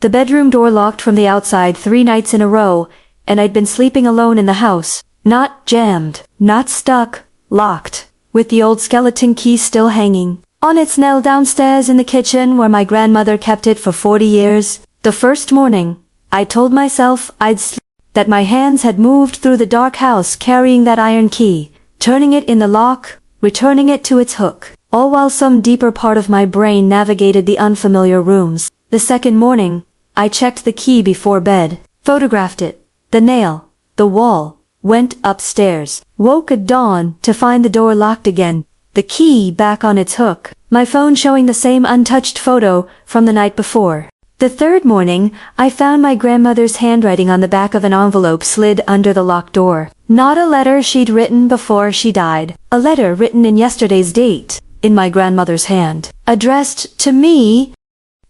The bedroom door locked from the outside 3 nights in a row, and I'd been sleeping alone in the house. Not jammed, not stuck, locked, with the old skeleton key still hanging on its nail downstairs in the kitchen where my grandmother kept it for 40 years. The first morning, I told myself I'd sleep, that my hands had moved through the dark house carrying that iron key, turning it in the lock, returning it to its hook, all while some deeper part of my brain navigated the unfamiliar rooms. The second morning, I checked the key before bed, photographed it, the nail, the wall, went upstairs, woke at dawn to find the door locked again, the key back on its hook, my phone showing the same untouched photo from the night before. The third morning, I found my grandmother's handwriting on the back of an envelope slid under the locked door. Not a letter she'd written before she died. A letter written in yesterday's date, in my grandmother's hand. Addressed to me.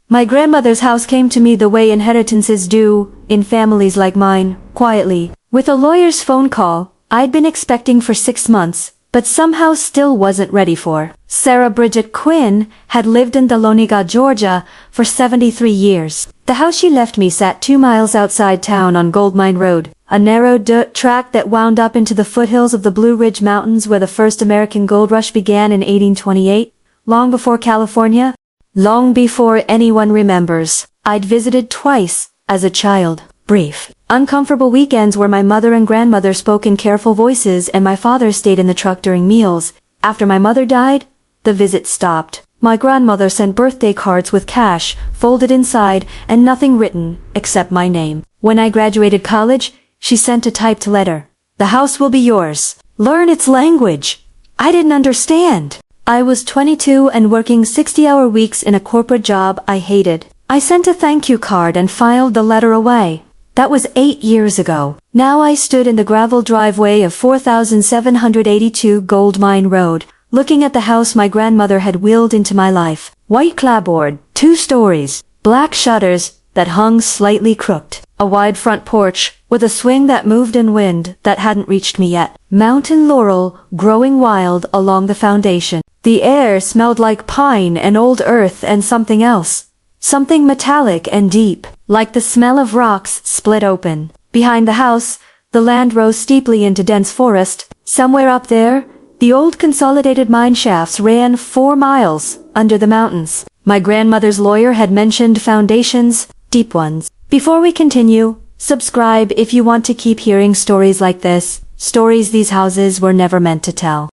My grandmother's house came to me the way inheritances do, in families like mine, quietly. With a lawyer's phone call, I'd been expecting for 6 months, but somehow still wasn't ready for. Sarah Bridget Quinn had lived in Dahlonega, Georgia, for 73 years. The house she left me sat 2 miles outside town on Gold Mine Road, a narrow dirt track that wound up into the foothills of the Blue Ridge Mountains where the first American gold rush began in 1828, long before California, long before anyone remembers. I'd visited twice, as a child. Brief, uncomfortable weekends where my mother and grandmother spoke in careful voices and my father stayed in the truck during meals. After my mother died, the visit stopped. My grandmother sent birthday cards with cash, folded inside, and nothing written, except my name. When I graduated college, she sent a typed letter. The house will be yours. Learn its language. I didn't understand. I was 22 and working 60-hour weeks in a corporate job I hated. I sent a thank you card and filed the letter away. That was 8 years ago. Now I stood in the gravel driveway of 4782 Gold Mine Road, looking at the house my grandmother had willed into my life. White clapboard, 2 stories, black shutters that hung slightly crooked, a wide front porch with a swing that moved in wind that hadn't reached me yet, mountain laurel growing wild along the foundation. The air smelled like pine and old earth and something else. Something metallic and deep, like the smell of rocks split open. Behind the house, the land rose steeply into dense forest. Somewhere up there, the old consolidated mine shafts ran 4 miles under the mountains. My grandmother's lawyer had mentioned foundations, deep ones. Before we continue, subscribe if you want to keep hearing stories like this, stories these houses were never meant to tell.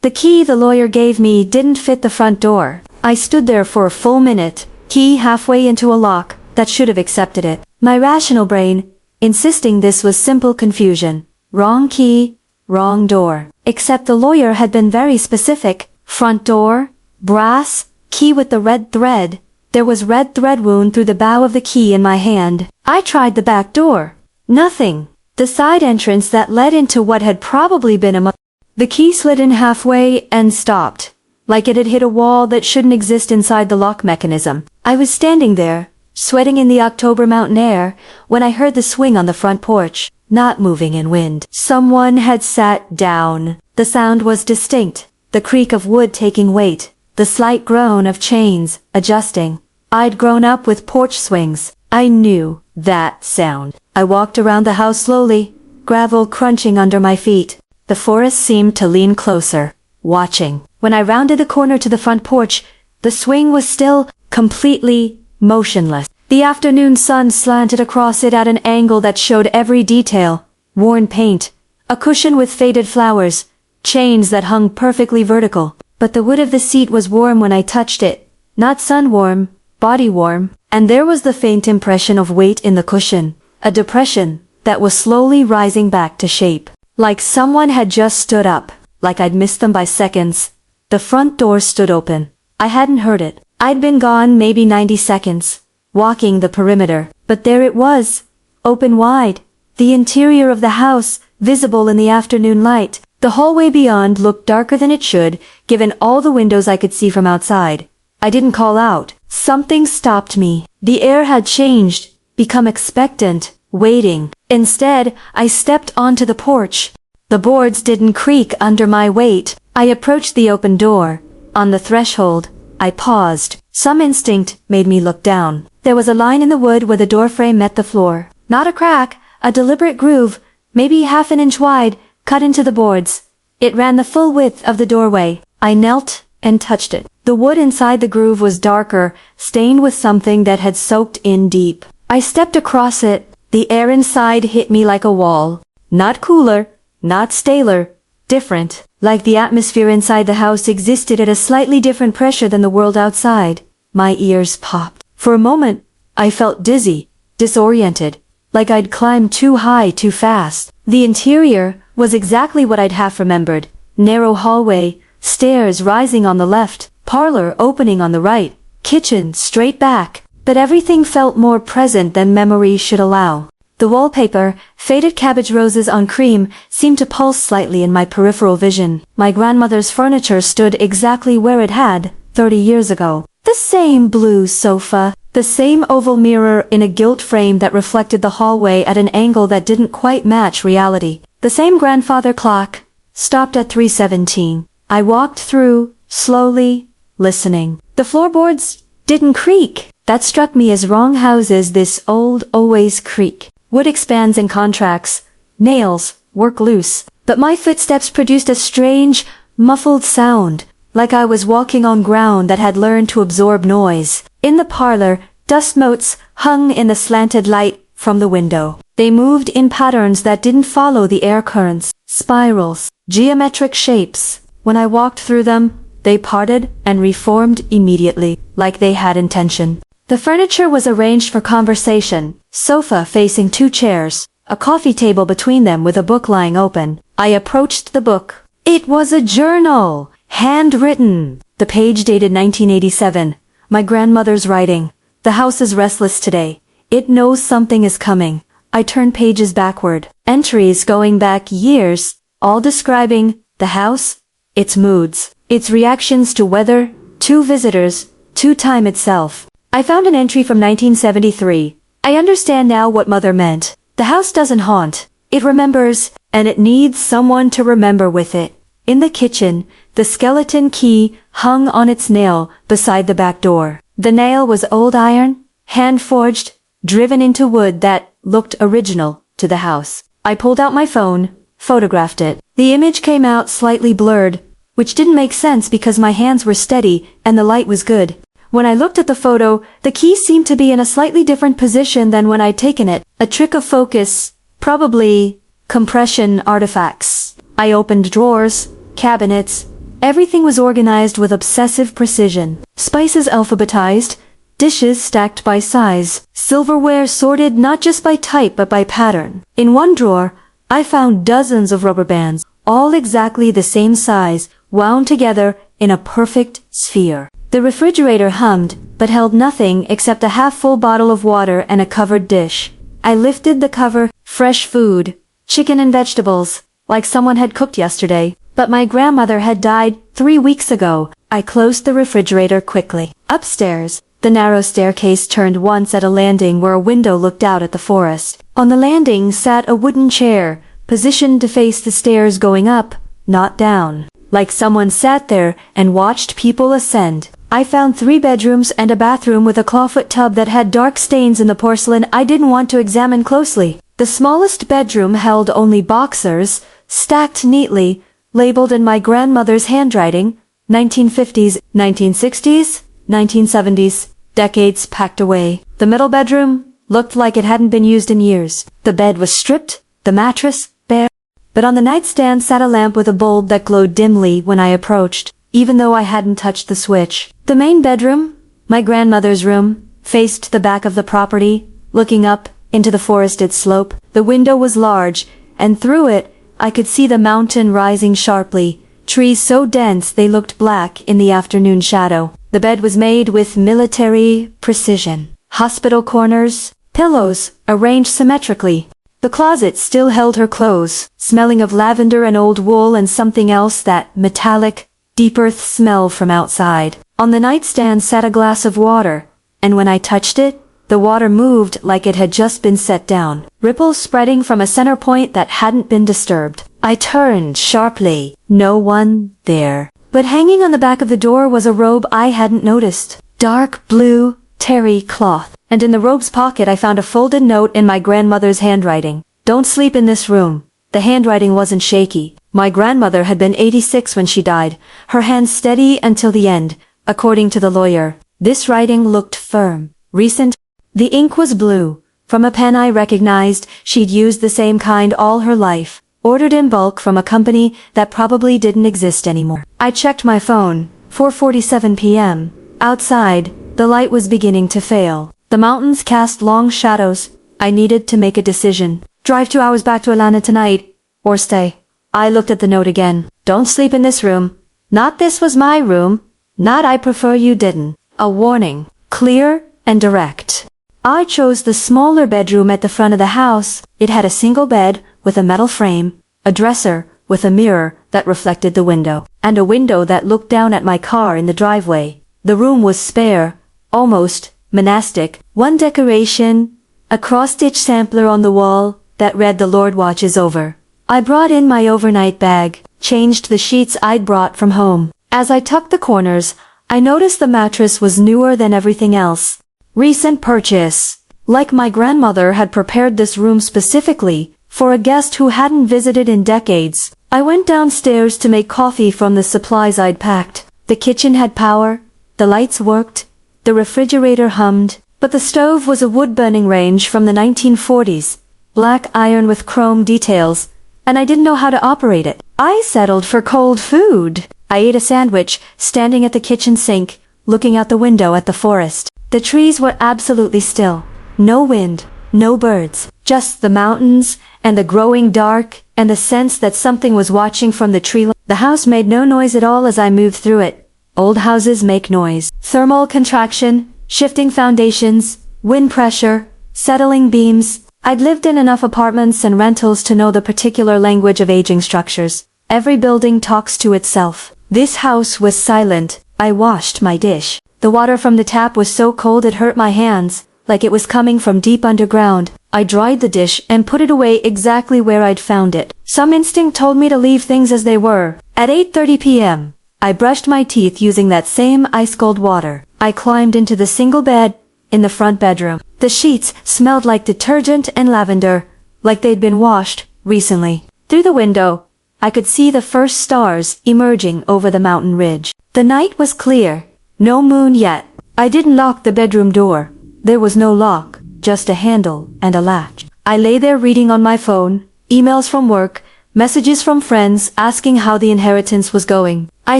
The key the lawyer gave me didn't fit the front door. I stood there for a full minute, key halfway into a lock that should have accepted it. My rational brain, insisting this was simple confusion. Wrong key, wrong door. Except the lawyer had been very specific. Front door, brass, key with the red thread. There was red thread wound through the bow of the key in my hand. I tried the back door. Nothing. The side entrance that led into what had probably been a The key slid in halfway and stopped, like it had hit a wall that shouldn't exist inside the lock mechanism. I was standing there, sweating in the October mountain air, when I heard the swing on the front porch, not moving in wind. Someone had sat down. The sound was distinct, the creak of wood taking weight, the slight groan of chains adjusting. I'd grown up with porch swings. I knew that sound. I walked around the house slowly, gravel crunching under my feet. The forest seemed to lean closer, watching. When I rounded the corner to the front porch, the swing was still completely motionless. The afternoon sun slanted across it at an angle that showed every detail. Worn paint, a cushion with faded flowers, chains that hung perfectly vertical. But the wood of the seat was warm when I touched it. Not sun warm, body warm. And there was the faint impression of weight in the cushion. A depression that was slowly rising back to shape. Like someone had just stood up. Like I'd missed them by seconds. The front door stood open. I hadn't heard it. I'd been gone maybe 90 seconds, walking the perimeter. But there it was, open wide. The interior of the house, visible in the afternoon light. The hallway beyond looked darker than it should, given all the windows I could see from outside. I didn't call out. Something stopped me. The air had changed, become expectant, waiting. Instead, I stepped onto the porch. The boards didn't creak under my weight. I approached the open door. On the threshold, I paused. Some instinct made me look down. There was a line in the wood where the door frame met the floor. Not a crack, a deliberate groove, maybe half an inch wide, cut into the boards. It ran the full width of the doorway. I knelt and touched it. The wood inside the groove was darker, stained with something that had soaked in deep. I stepped across it. The air inside hit me like a wall. Not cooler, not staler, different. Like the atmosphere inside the house existed at a slightly different pressure than the world outside. My ears popped. For a moment, I felt dizzy, disoriented, like I'd climbed too high too fast. The interior was exactly what I'd half remembered. Narrow hallway, stairs rising on the left, parlor opening on the right, kitchen straight back. But everything felt more present than memory should allow. The wallpaper, faded cabbage roses on cream, seemed to pulse slightly in my peripheral vision. My grandmother's furniture stood exactly where it had 30 years ago. The same blue sofa, the same oval mirror in a gilt frame that reflected the hallway at an angle that didn't quite match reality. The same grandfather clock, stopped at 3:17. I walked through, slowly, listening. The floorboards didn't creak. That struck me as wrong. Houses this old always creak. Wood expands and contracts. Nails work loose. But my footsteps produced a strange, muffled sound, like I was walking on ground that had learned to absorb noise. In the parlor, dust motes hung in the slanted light from the window. They moved in patterns that didn't follow the air currents. Spirals, geometric shapes. When I walked through them, they parted and reformed immediately, like they had intention. The furniture was arranged for conversation. Sofa facing two chairs, a coffee table between them with a book lying open. I approached the book. It was a journal, handwritten. The page dated 1987. My grandmother's writing. The house is restless today. It knows something is coming. I turned pages backward. Entries going back years, all describing the house, its moods, its reactions to weather, to visitors, to time itself. I found an entry from 1973. I understand now what Mother meant. The house doesn't haunt. It remembers, and it needs someone to remember with it. In the kitchen, the skeleton key hung on its nail beside the back door. The nail was old iron, hand-forged, driven into wood that looked original to the house. I pulled out my phone, photographed it. The image came out slightly blurred, which didn't make sense because my hands were steady and the light was good. When I looked at the photo, the key seemed to be in a slightly different position than when I'd taken it. A trick of focus, probably compression artifacts. I opened drawers, cabinets. Everything was organized with obsessive precision. Spices alphabetized, dishes stacked by size, silverware sorted not just by type but by pattern. In one drawer, I found dozens of rubber bands, all exactly the same size, wound together in a perfect sphere. The refrigerator hummed, but held nothing except a half-full bottle of water and a covered dish. I lifted the cover, fresh food, chicken and vegetables, like someone had cooked yesterday. But my grandmother had died 3 weeks ago. I closed the refrigerator quickly. Upstairs, the narrow staircase turned once at a landing where a window looked out at the forest. On the landing sat a wooden chair, positioned to face the stairs going up, not down. Like someone sat there and watched people ascend. I found 3 bedrooms and a bathroom with a clawfoot tub that had dark stains in the porcelain I didn't want to examine closely. The smallest bedroom held only boxers, stacked neatly, labeled in my grandmother's handwriting, 1950s, 1960s, 1970s, decades packed away. The middle bedroom looked like it hadn't been used in years. The bed was stripped, the mattress bare, but on the nightstand sat a lamp with a bulb that glowed dimly when I approached, even though I hadn't touched the switch. The main bedroom, my grandmother's room, faced the back of the property, looking up into the forested slope. The window was large, and through it, I could see the mountain rising sharply, trees so dense they looked black in the afternoon shadow. The bed was made with military precision. Hospital corners, pillows, arranged symmetrically. The closet still held her clothes, smelling of lavender and old wool and something else, that metallic, deep earth smell from outside. On the nightstand sat a glass of water, and when I touched it, the water moved like it had just been set down, ripples spreading from a center point that hadn't been disturbed. I turned sharply. No one there. But hanging on the back of the door was a robe I hadn't noticed. dark blue, terry cloth, and in the robe's pocket I found a folded note in my grandmother's handwriting. Don't sleep in this room. The handwriting wasn't shaky. My grandmother had been 86 when she died, her hand steady until the end, according to the lawyer. This writing looked firm, recent. The ink was blue. From a pen I recognized, she'd used the same kind all her life, ordered in bulk from a company that probably didn't exist anymore. I checked my phone, 4:47 p.m. Outside, the light was beginning to fail. The mountains cast long shadows. I needed to make a decision. Drive 2 hours back to Atlanta tonight, or stay. I looked at the note again. Don't sleep in this room. Not this was my room. Not I prefer you didn't. A warning. Clear and direct. I chose the smaller bedroom at the front of the house. It had a single bed with a metal frame, a dresser with a mirror that reflected the window, and a window that looked down at my car in the driveway. The room was spare, almost monastic. One decoration, a cross-stitch sampler on the wall that read "The Lord watches over." I brought in my overnight bag, changed the sheets I'd brought from home. As I tucked the corners, I noticed the mattress was newer than everything else. Recent purchase. Like my grandmother had prepared this room specifically for a guest who hadn't visited in decades. I went downstairs to make coffee from the supplies I'd packed. The kitchen had power, the lights worked, the refrigerator hummed, but the stove was a wood-burning range from the 1940s, black iron with chrome details, and I didn't know how to operate it. I settled for cold food. I ate a sandwich, standing at the kitchen sink, looking out the window at the forest. The trees were absolutely still. No wind, no birds, just the mountains, and the growing dark, and the sense that something was watching from the tree. The house made no noise at all as I moved through it. Old houses make noise. Thermal contraction, shifting foundations, wind pressure, settling beams. I'd lived in enough apartments and rentals to know the particular language of aging structures. Every building talks to itself. This house was silent. I washed my dish. The water from the tap was so cold it hurt my hands, like it was coming from deep underground. I dried the dish and put it away exactly where I'd found it. Some instinct told me to leave things as they were. At 8:30 p.m., I brushed my teeth using that same ice-cold water. I climbed into the single bed in the front bedroom. The sheets smelled like detergent and lavender, like they'd been washed recently. Through the window, I could see the first stars emerging over the mountain ridge. The night was clear. No moon yet. I didn't lock the bedroom door. There was no lock, just a handle and a latch. I lay there reading on my phone, emails from work, messages from friends asking how the inheritance was going. I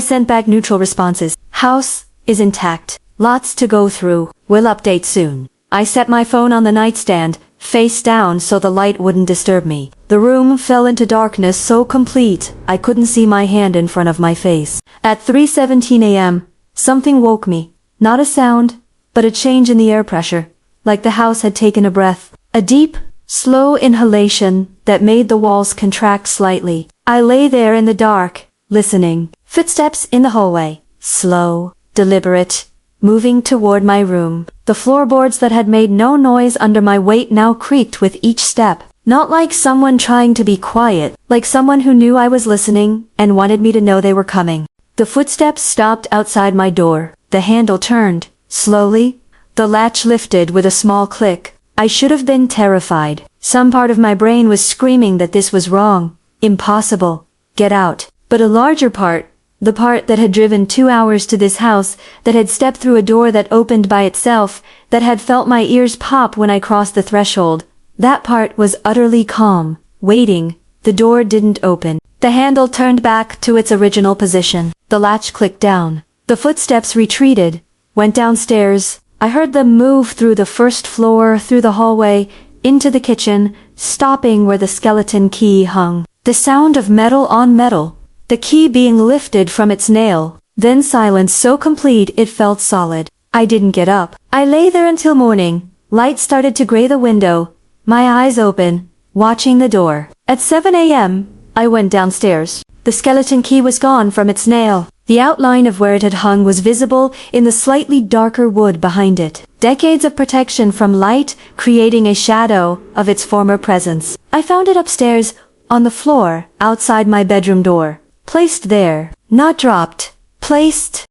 sent back neutral responses. House is intact. Lots to go through. We'll update soon. I set my phone on the nightstand, face down so the light wouldn't disturb me. The room fell into darkness so complete I couldn't see my hand in front of my face. At 3:17 a.m., something woke me. Not a sound, but a change in the air pressure, like the house had taken a breath. A deep, slow inhalation that made the walls contract slightly. I lay there in the dark, listening. Footsteps in the hallway. Slow, deliberate, moving toward my room. The floorboards that had made no noise under my weight now creaked with each step. Not like someone trying to be quiet, like someone who knew I was listening and wanted me to know they were coming. The footsteps stopped outside my door. The handle turned. Slowly, the latch lifted with a small click. I should have been terrified. Some part of my brain was screaming that this was wrong. Impossible. Get out. But a larger part, the part that had driven 2 hours to this house, that had stepped through a door that opened by itself, that had felt my ears pop when I crossed the threshold, that part was utterly calm, waiting. The door didn't open. The handle turned back to its original position. The latch clicked down. The footsteps retreated, went downstairs. I heard them move through the first floor, through the hallway, into the kitchen, stopping where the skeleton key hung. The sound of metal on metal, the key being lifted from its nail. Then silence so complete it felt solid. I didn't get up. I lay there until morning. Light started to gray the window, my eyes open, watching the door. At 7 a.m., I went downstairs. The skeleton key was gone from its nail. The outline of where it had hung was visible in the slightly darker wood behind it. Decades of protection from light, creating a shadow of its former presence. I found it upstairs, on the floor, outside my bedroom door. Placed there, not dropped. Placed.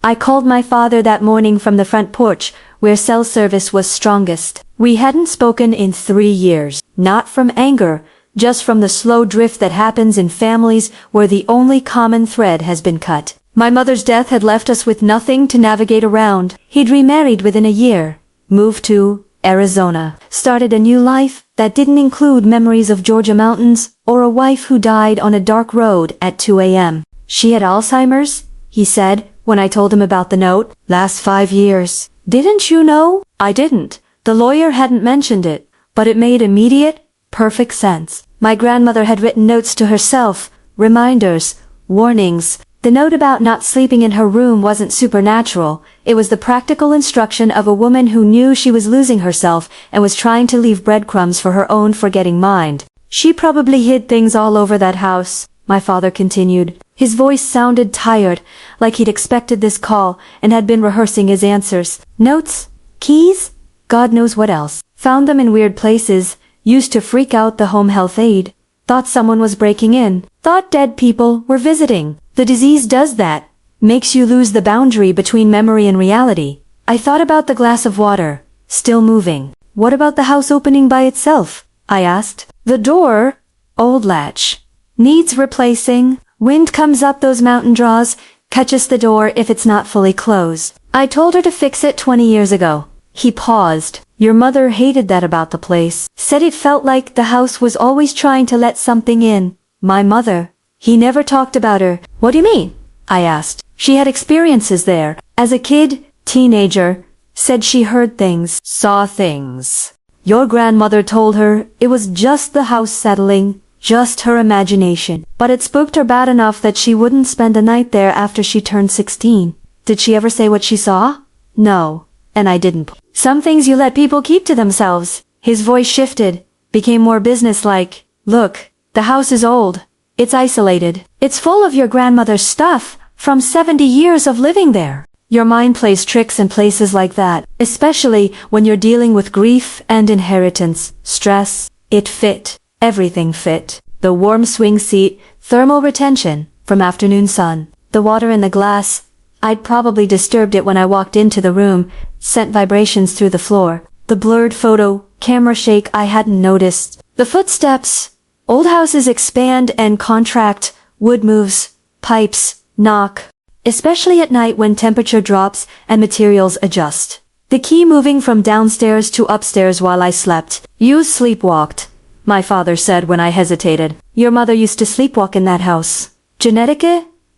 I called my father that morning from the front porch, where cell service was strongest. We hadn't spoken in 3 years, not from anger, just from the slow drift that happens in families where the only common thread has been cut. My mother's death had left us with nothing to navigate around. He'd remarried within a year, moved to Arizona, started a new life that didn't include memories of Georgia mountains or a wife who died on a dark road at 2 a.m. She had Alzheimer's, he said, when I told him about the note. Last 5 years. Didn't you know? I didn't. The lawyer hadn't mentioned it, but it made immediate, perfect sense. My grandmother had written notes to herself, reminders, warnings. The note about not sleeping in her room wasn't supernatural. It was the practical instruction of a woman who knew she was losing herself and was trying to leave breadcrumbs for her own forgetting mind. She probably hid things all over that house, my father continued. His voice sounded tired, like he'd expected this call and had been rehearsing his answers. Notes? Keys? God knows what else. Found them in weird places. Used to freak out the home health aide. Thought someone was breaking in. Thought dead people were visiting. The disease does that. Makes you lose the boundary between memory and reality. I thought about the glass of water, still moving. What about the house opening by itself? I asked. The door, old latch. Needs replacing. Wind comes up those mountain draws, catches the door if it's not fully closed. I told her to fix it 20 years ago. He paused. Your mother hated that about the place. Said it felt like the house was always trying to let something in. My mother. He never talked about her. What do you mean? I asked. She had experiences there. As a kid, teenager, said she heard things, saw things. Your grandmother told her it was just the house settling, just her imagination. But it spooked her bad enough that she wouldn't spend a night there after she turned 16. Did she ever say what she saw? No. And I didn't. Some things you let people keep to themselves. His voice shifted, became more businesslike. Look, the house is old. It's isolated. It's full of your grandmother's stuff, from 70 years of living there. Your mind plays tricks in places like that, especially when you're dealing with grief and inheritance, stress. It fit. Everything fit. The warm swing seat, thermal retention from afternoon sun, the water in the glass. I'd probably disturbed it when I walked into the room, sent vibrations through the floor. The blurred photo, camera shake I hadn't noticed. The footsteps. Old houses expand and contract, wood moves, pipes, knock. Especially at night when temperature drops and materials adjust. The key moving from downstairs to upstairs while I slept. You sleepwalked, my father said when I hesitated. Your mother used to sleepwalk in that house. Genetic?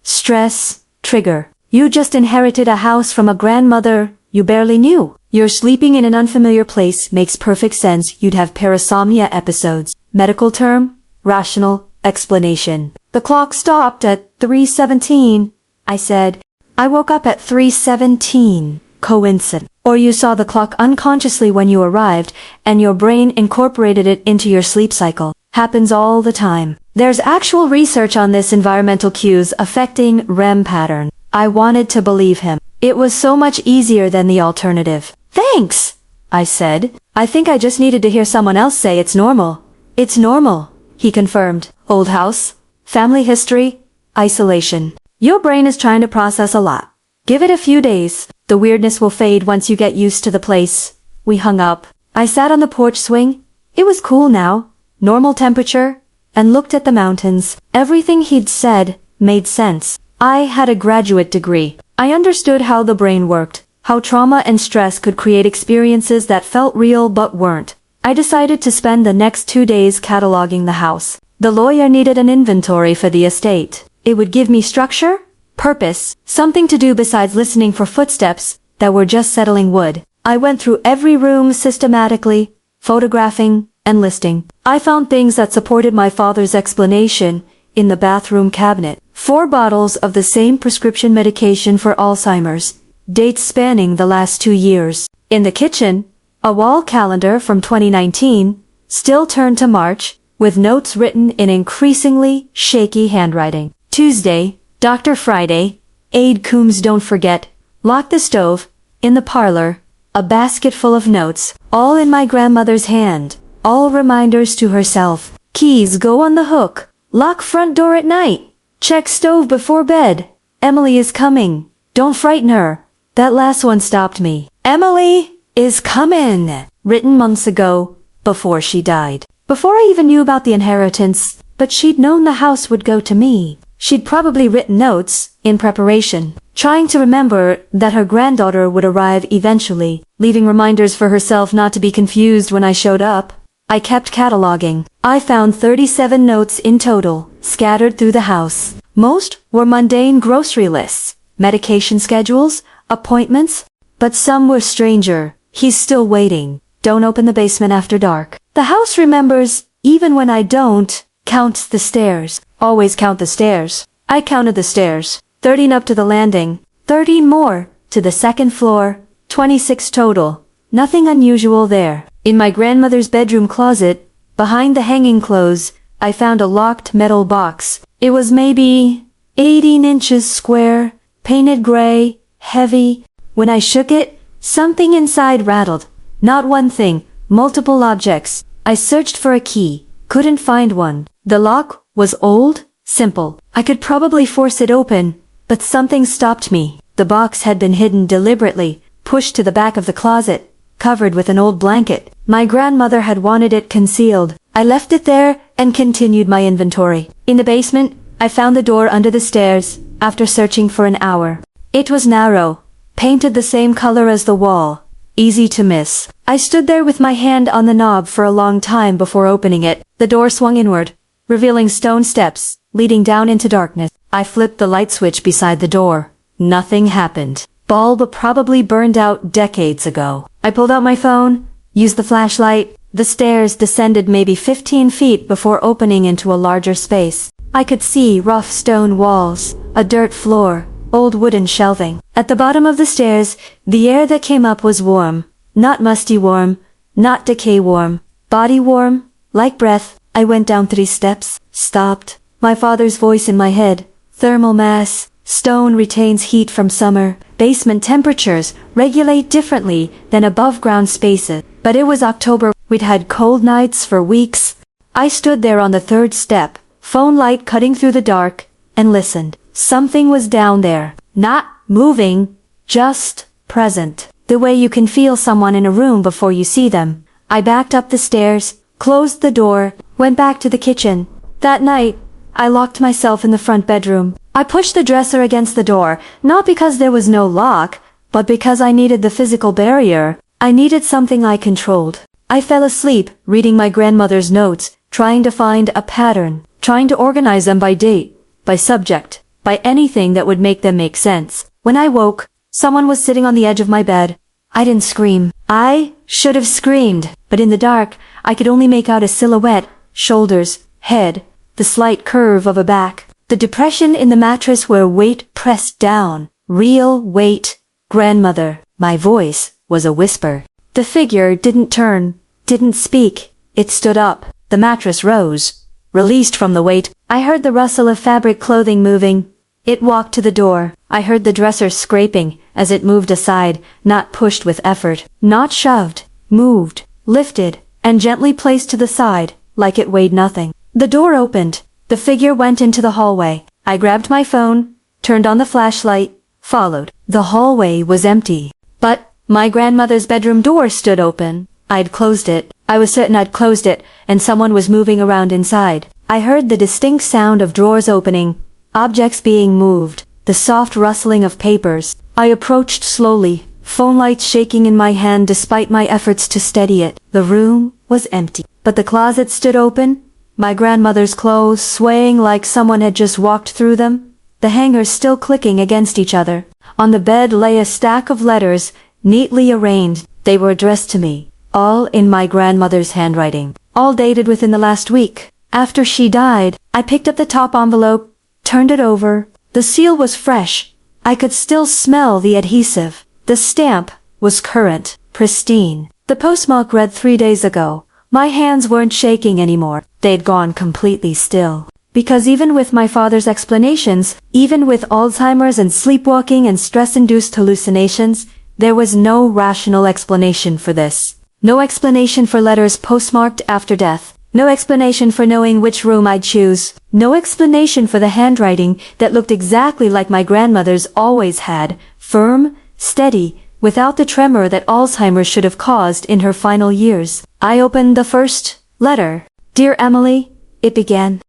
Stress? Trigger. You just inherited a house from a grandmother you barely knew. You're sleeping in an unfamiliar place makes perfect sense. You'd have parasomnia episodes. Medical term? Rational explanation. The clock stopped at 3:17, I said. I woke up at 3:17. Coincidence. Or you saw the clock unconsciously when you arrived, and your brain incorporated it into your sleep cycle. Happens all the time. There's actual research on this environmental cues affecting REM pattern. I wanted to believe him. It was so much easier than the alternative. Thanks, I said. I think I just needed to hear someone else say it's normal. It's normal, he confirmed. Old house, family history, isolation. Your brain is trying to process a lot. Give it a few days. The weirdness will fade once you get used to the place. We hung up. I sat on the porch swing. It was cool now, normal temperature, and looked at the mountains. Everything he'd said made sense. I had a graduate degree. I understood how the brain worked, how trauma and stress could create experiences that felt real but weren't. I decided to spend the next 2 days cataloging the house. The lawyer needed an inventory for the estate. It would give me structure, purpose, something to do besides listening for footsteps that were just settling wood. I went through every room systematically, photographing and listing. I found things that supported my father's explanation in the bathroom cabinet. 4 bottles of the same prescription medication for Alzheimer's, dates spanning the last 2 years. In the kitchen, a wall calendar from 2019, still turned to March, with notes written in increasingly shaky handwriting. Tuesday, Dr. Friday, Aide Coombs don't forget, lock the stove, in the parlor, a basket full of notes, all in my grandmother's hand, all reminders to herself. Keys go on the hook, lock front door at night, check stove before bed, Emily is coming, Don't frighten her. That last one stopped me. Emily is coming. Written months ago, before she died. Before I even knew about the inheritance, but she'd known the house would go to me. She'd probably written notes, in preparation, trying to remember that her granddaughter would arrive eventually, leaving reminders for herself not to be confused when I showed up. I kept cataloging. I found 37 notes in total, scattered through the house. Most were mundane grocery lists, medication schedules, appointments, but some were stranger. He's still waiting. Don't open the basement after dark. The house remembers, even when I don't. Counts the stairs. Always count the stairs. I counted the stairs. 13 up to the landing. 13 more to the second floor. 26 total. Nothing unusual there. In my grandmother's bedroom closet, behind the hanging clothes, I found a locked metal box. It was maybe 18 inches square, painted gray, heavy. When I shook it, something inside rattled. Not one thing, multiple objects. I searched for a key, couldn't find one. The lock was old, simple. I could probably force it open, but something stopped me. The box had been hidden deliberately, pushed to the back of the closet, covered with an old blanket. My grandmother had wanted it concealed. I left it there and continued my inventory. In the basement, I found the door under the stairs, after searching for an hour. It was narrow, painted the same color as the wall. Easy to miss. I stood there with my hand on the knob for a long time before opening it. The door swung inward, revealing stone steps, leading down into darkness. I flipped the light switch beside the door. Nothing happened. Bulb probably burned out decades ago. I pulled out my phone, used the flashlight. The stairs descended maybe 15 feet before opening into a larger space. I could see rough stone walls, a dirt floor, old wooden shelving. At the bottom of the stairs, the air that came up was warm. Not musty warm, not decay warm. Body warm, like breath. I went down 3 steps, stopped. My father's voice in my head. Thermal mass. Stone retains heat from summer. Basement temperatures regulate differently than above-ground spaces. But it was October. We'd had cold nights for weeks. I stood there on the 3rd step, phone light cutting through the dark, and listened. Something was down there. Not moving, just present. The way you can feel someone in a room before you see them. I backed up the stairs, closed the door, went back to the kitchen. That night, I locked myself in the front bedroom. I pushed the dresser against the door, not because there was no lock, but because I needed the physical barrier. I needed something I controlled. I fell asleep, reading my grandmother's notes, trying to find a pattern, trying to organize them by date, by subject, by anything that would make them make sense. When I woke, someone was sitting on the edge of my bed. I didn't scream. I should have screamed, but in the dark, I could only make out a silhouette, shoulders, head, the slight curve of a back. The depression in the mattress where weight pressed down. Real weight. Grandmother. My voice was a whisper. The figure didn't turn, didn't speak. It stood up. The mattress rose. Released from the weight, I heard the rustle of fabric clothing moving. It walked to the door. I heard the dresser scraping as it moved aside, not pushed with effort, not shoved, moved, lifted, and gently placed to the side, like it weighed nothing. The door opened. The figure went into the hallway. I grabbed my phone, turned on the flashlight, followed. The hallway was empty. But my grandmother's bedroom door stood open. I'd closed it. I was certain I'd closed it, and someone was moving around inside. I heard the distinct sound of drawers opening, objects being moved, the soft rustling of papers. I approached slowly, phone light shaking in my hand despite my efforts to steady it. The room was empty, but the closet stood open, my grandmother's clothes swaying like someone had just walked through them, the hangers still clicking against each other. On the bed lay a stack of letters, neatly arranged. They were addressed to me, all in my grandmother's handwriting, all dated within the last week. After she died, I picked up the top envelope, turned it over. The seal was fresh. I could still smell the adhesive. The stamp was current, pristine. The postmark read 3 days ago. My hands weren't shaking anymore. They'd gone completely still. Because even with my father's explanations, even with Alzheimer's and sleepwalking and stress-induced hallucinations, there was no rational explanation for this. No explanation for letters postmarked after death. No explanation for knowing which room I'd choose. No explanation for the handwriting that looked exactly like my grandmother's always had, firm, steady, without the tremor that Alzheimer's should have caused in her final years. I opened the first letter. Dear Emily, it began.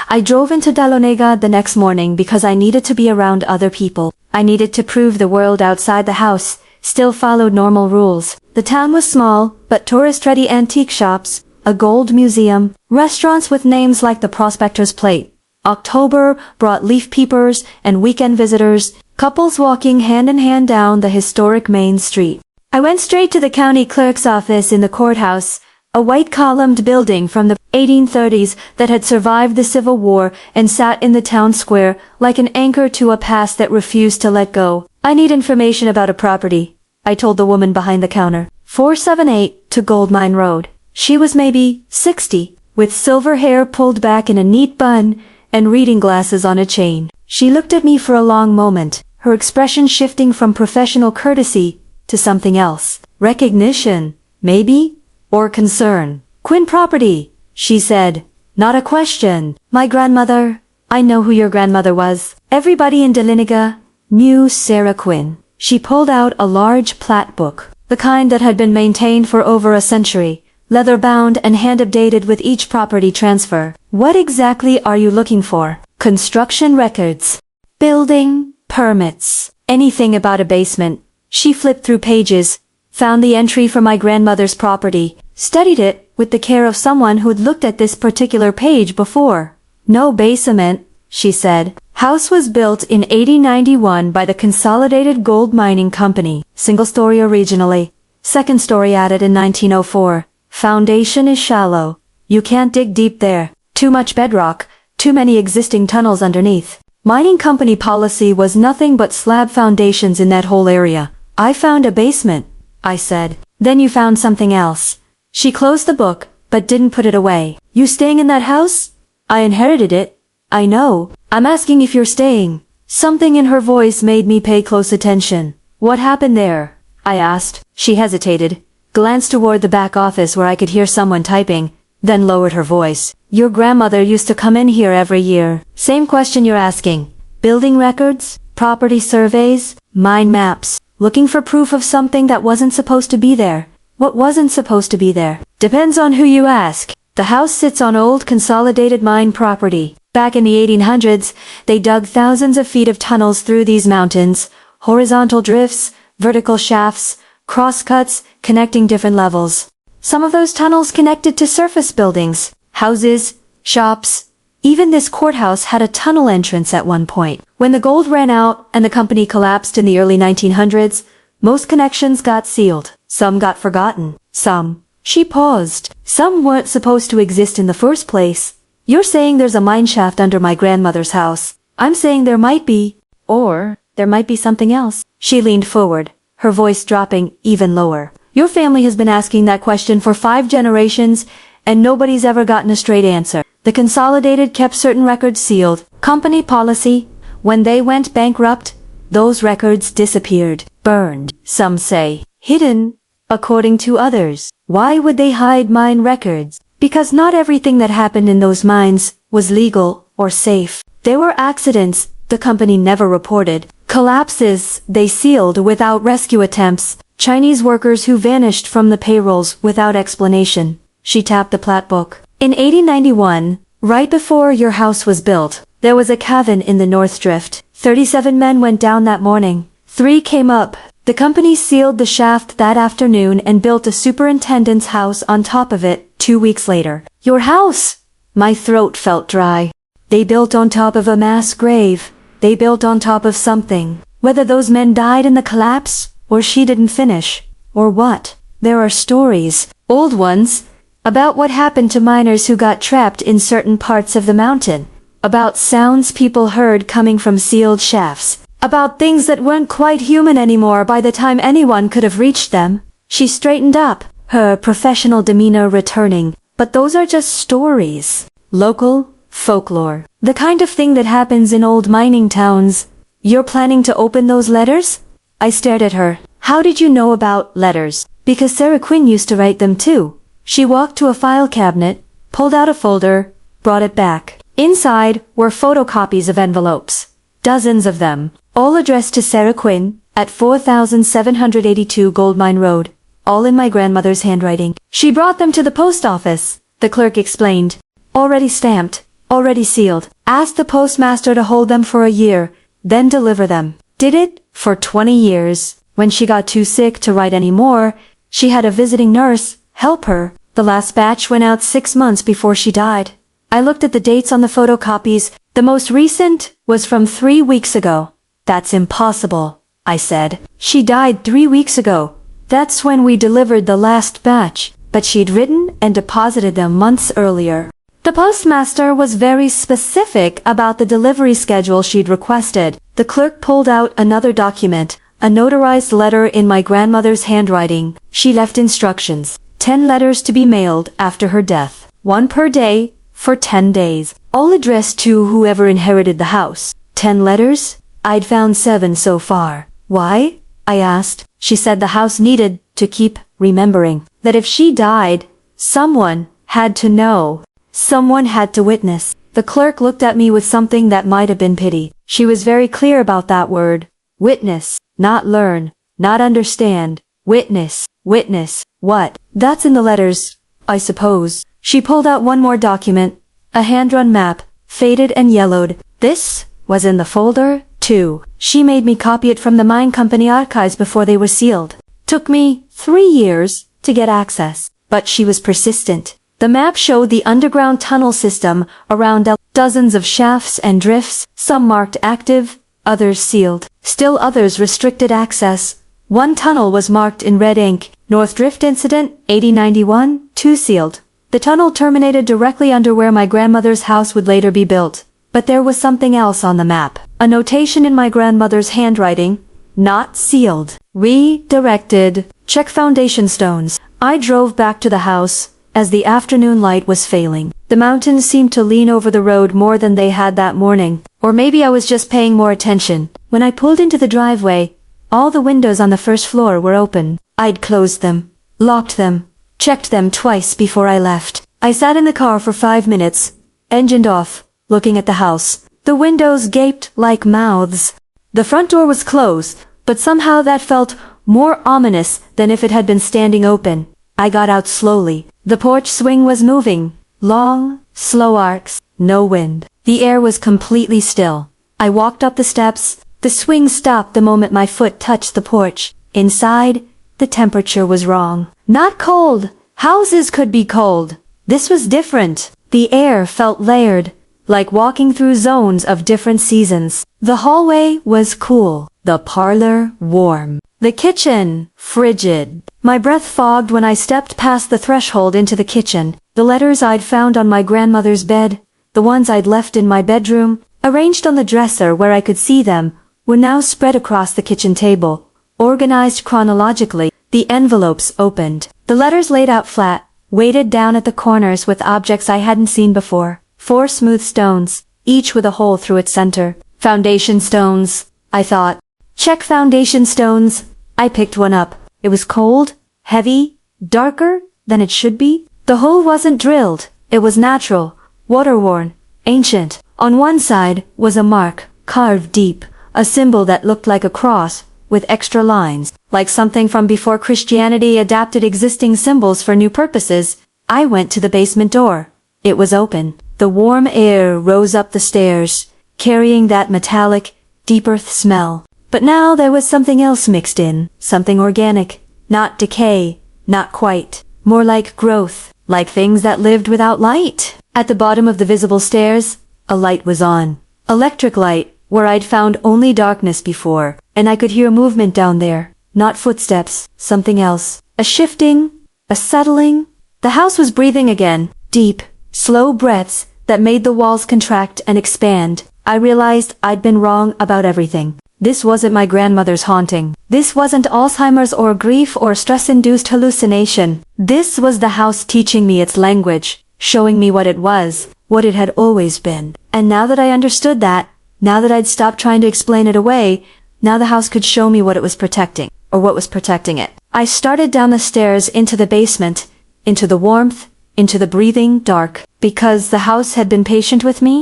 I drove into Dalonega the next morning because I needed to be around other people. I needed to prove the world outside the house still followed normal rules. The town was small, but tourist-ready antique shops, a gold museum, restaurants with names like the Prospector's Plate. October brought leaf peepers and weekend visitors, couples walking hand in hand down the historic main street. I went straight to the county clerk's office in the courthouse, a white-columned building from the 1830s that had survived the Civil War and sat in the town square like an anchor to a past that refused to let go. I need information about a property, I told the woman behind the counter. 478 to Gold Mine Road. She was maybe 60, with silver hair pulled back in a neat bun and reading glasses on a chain. She looked at me for a long moment, her expression shifting from professional courtesy to something else. Recognition, maybe? Or concern. Quinn property, she said. Not a question. My grandmother. I know who your grandmother was. Everybody in Dalonega knew Sarah Quinn. She pulled out a large plat book, the kind that had been maintained for over a century, leather-bound and hand-updated with each property transfer. What exactly are you looking for? Construction records. Building permits. Anything about a basement. She flipped through pages, found the entry for my grandmother's property, studied it with the care of someone who'd looked at this particular page before. No basement, she said. House was built in 1891 by the Consolidated Gold Mining Company. Single story originally. Second story added in 1904. Foundation is shallow. You can't dig deep there. Too much bedrock. Too many existing tunnels underneath. Mining company policy was nothing but slab foundations in that whole area. I found a basement, I said. Then you found something else. She closed the book, but didn't put it away. You staying in that house? I inherited it. I know. I'm asking if you're staying. Something in her voice made me pay close attention. What happened there? I asked. She hesitated, glanced toward the back office where I could hear someone typing, then lowered her voice. Your grandmother used to come in here every year. Same question you're asking. Building records, property surveys, mine maps. Looking for proof of something that wasn't supposed to be there. What wasn't supposed to be there? Depends on who you ask. The house sits on old consolidated mine property. Back in the 1800s, they dug thousands of feet of tunnels through these mountains, horizontal drifts, vertical shafts, crosscuts, connecting different levels. Some of those tunnels connected to surface buildings, houses, shops. Even this courthouse had a tunnel entrance at one point. When the gold ran out and the company collapsed in the early 1900s, most connections got sealed. Some got forgotten. Some. She paused. Some weren't supposed to exist in the first place. You're saying there's a mine shaft under my grandmother's house. I'm saying there might be. Or there might be something else. She leaned forward, her voice dropping even lower. Your family has been asking that question for 5 generations, and nobody's ever gotten a straight answer. The Consolidated kept certain records sealed. Company policy. When they went bankrupt, those records disappeared. Burned, some say. Hidden, according to others. Why would they hide mine records? Because not everything that happened in those mines was legal or safe. There were accidents the company never reported. Collapses they sealed without rescue attempts. Chinese workers who vanished from the payrolls without explanation. She tapped the plat book. In 1891, right before your house was built, there was a cavern in the North Drift. 37 men went down that morning. 3 came up. The company sealed the shaft that afternoon and built a superintendent's house on top of it 2 weeks later. Your house! My throat felt dry. They built on top of a mass grave. They built on top of something. Whether those men died in the collapse, or she didn't finish, or what. There are stories, old ones, about what happened to miners who got trapped in certain parts of the mountain. About sounds people heard coming from sealed shafts. About things that weren't quite human anymore by the time anyone could have reached them. She straightened up, her professional demeanor returning. But those are just stories. Local folklore. The kind of thing that happens in old mining towns. You're planning to open those letters? I stared at her. How did you know about letters? Because Sarah Quinn used to write them too. She walked to a file cabinet, pulled out a folder, brought it back. Inside were photocopies of envelopes. Dozens of them, all addressed to Sarah Quinn, at 4782 Goldmine Road, all in my grandmother's handwriting. She brought them to the post office, the clerk explained. Already stamped, already sealed. Asked the postmaster to hold them for a year, then deliver them. Did it for 20 years. When she got too sick to write any more, she had a visiting nurse help her. The last batch went out 6 months before she died. I looked at the dates on the photocopies. The most recent was from 3 weeks ago. That's impossible, I said. She died 3 weeks ago. That's when we delivered the last batch, but she'd written and deposited them months earlier. The postmaster was very specific about the delivery schedule she'd requested. The clerk pulled out another document, a notarized letter in my grandmother's handwriting. She left instructions. 10 letters to be mailed after her death. 1 per day, for 10 days. All addressed to whoever inherited the house. 10 letters? I'd found 7 so far. Why? I asked. She said the house needed to keep remembering. That if she died, someone had to know. Someone had to witness. The clerk looked at me with something that might have been pity. She was very clear about that word. Witness, not learn, not understand. Witness, witness, what? That's in the letters, I suppose. She pulled out one more document, a hand-drawn map, faded and yellowed. This was in the folder, too. She made me copy it from the mine company archives before they were sealed. Took me 3 years to get access, but she was persistent. The map showed the underground tunnel system around dozens of shafts and drifts, some marked active, others sealed. Still others restricted access. One tunnel was marked in red ink, North Drift Incident, 8091, 2 sealed. The tunnel terminated directly under where my grandmother's house would later be built. But there was something else on the map. A notation in my grandmother's handwriting, not sealed. Redirected. Check foundation stones. I drove back to the house as the afternoon light was failing. The mountains seemed to lean over the road more than they had that morning. Or maybe I was just paying more attention. When I pulled into the driveway, all the windows on the first floor were open. I'd closed them, locked them, checked them twice before I left. I sat in the car for 5 minutes, engined off, looking at the house. The windows gaped like mouths. The front door was closed, but somehow that felt more ominous than if it had been standing open. I got out slowly. The porch swing was moving. Long, slow arcs, no wind. The air was completely still. I walked up the steps. The swing stopped the moment my foot touched the porch. Inside, the temperature was wrong. Not cold. Houses could be cold. This was different. The air felt layered, like walking through zones of different seasons. The hallway was cool. The parlor warm. The kitchen frigid. My breath fogged when I stepped past the threshold into the kitchen. The letters I'd found on my grandmother's bed, the ones I'd left in my bedroom, arranged on the dresser where I could see them, were now spread across the kitchen table, organized chronologically. The envelopes opened. The letters laid out flat, weighted down at the corners with objects I hadn't seen before. 4 smooth stones, each with a hole through its center. Foundation stones, I thought. Check foundation stones. I picked one up. It was cold, heavy, darker than it should be. The hole wasn't drilled. It was natural, water-worn, ancient. On one side was a mark, carved deep, a symbol that looked like a cross, with extra lines, like something from before Christianity adapted existing symbols for new purposes. I went to the basement door. It was open. The warm air rose up the stairs, carrying that metallic, deep earth smell. But now there was something else mixed in, something organic, not decay, not quite, more like growth, like things that lived without light. At the bottom of the visible stairs, a light was on. Electric light, where I'd found only darkness before, and I could hear movement down there. Not footsteps, something else. A shifting, a settling. The house was breathing again, deep, slow breaths that made the walls contract and expand. I realized I'd been wrong about everything. This wasn't my grandmother's haunting. This wasn't Alzheimer's or grief or stress-induced hallucination. This was the house teaching me its language, showing me what it was, what it had always been. And now that I understood that, now that I'd stopped trying to explain it away, now the house could show me what it was protecting, or what was protecting it. I started down the stairs into the basement, into the warmth, into the breathing dark. Because the house had been patient with me?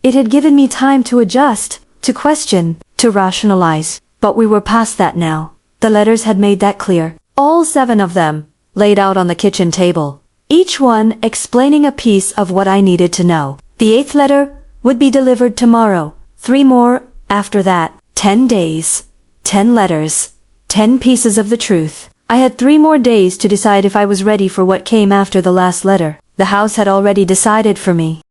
It had given me time to adjust, to question, to rationalize. But we were past that now. The letters had made that clear. All 7 of them, laid out on the kitchen table. Each one explaining a piece of what I needed to know. The 8th letter would be delivered tomorrow. 3 more after that. 10 days. 10 letters. 10 pieces of the truth. I had 3 more days to decide if I was ready for what came after the last letter. The house had already decided for me.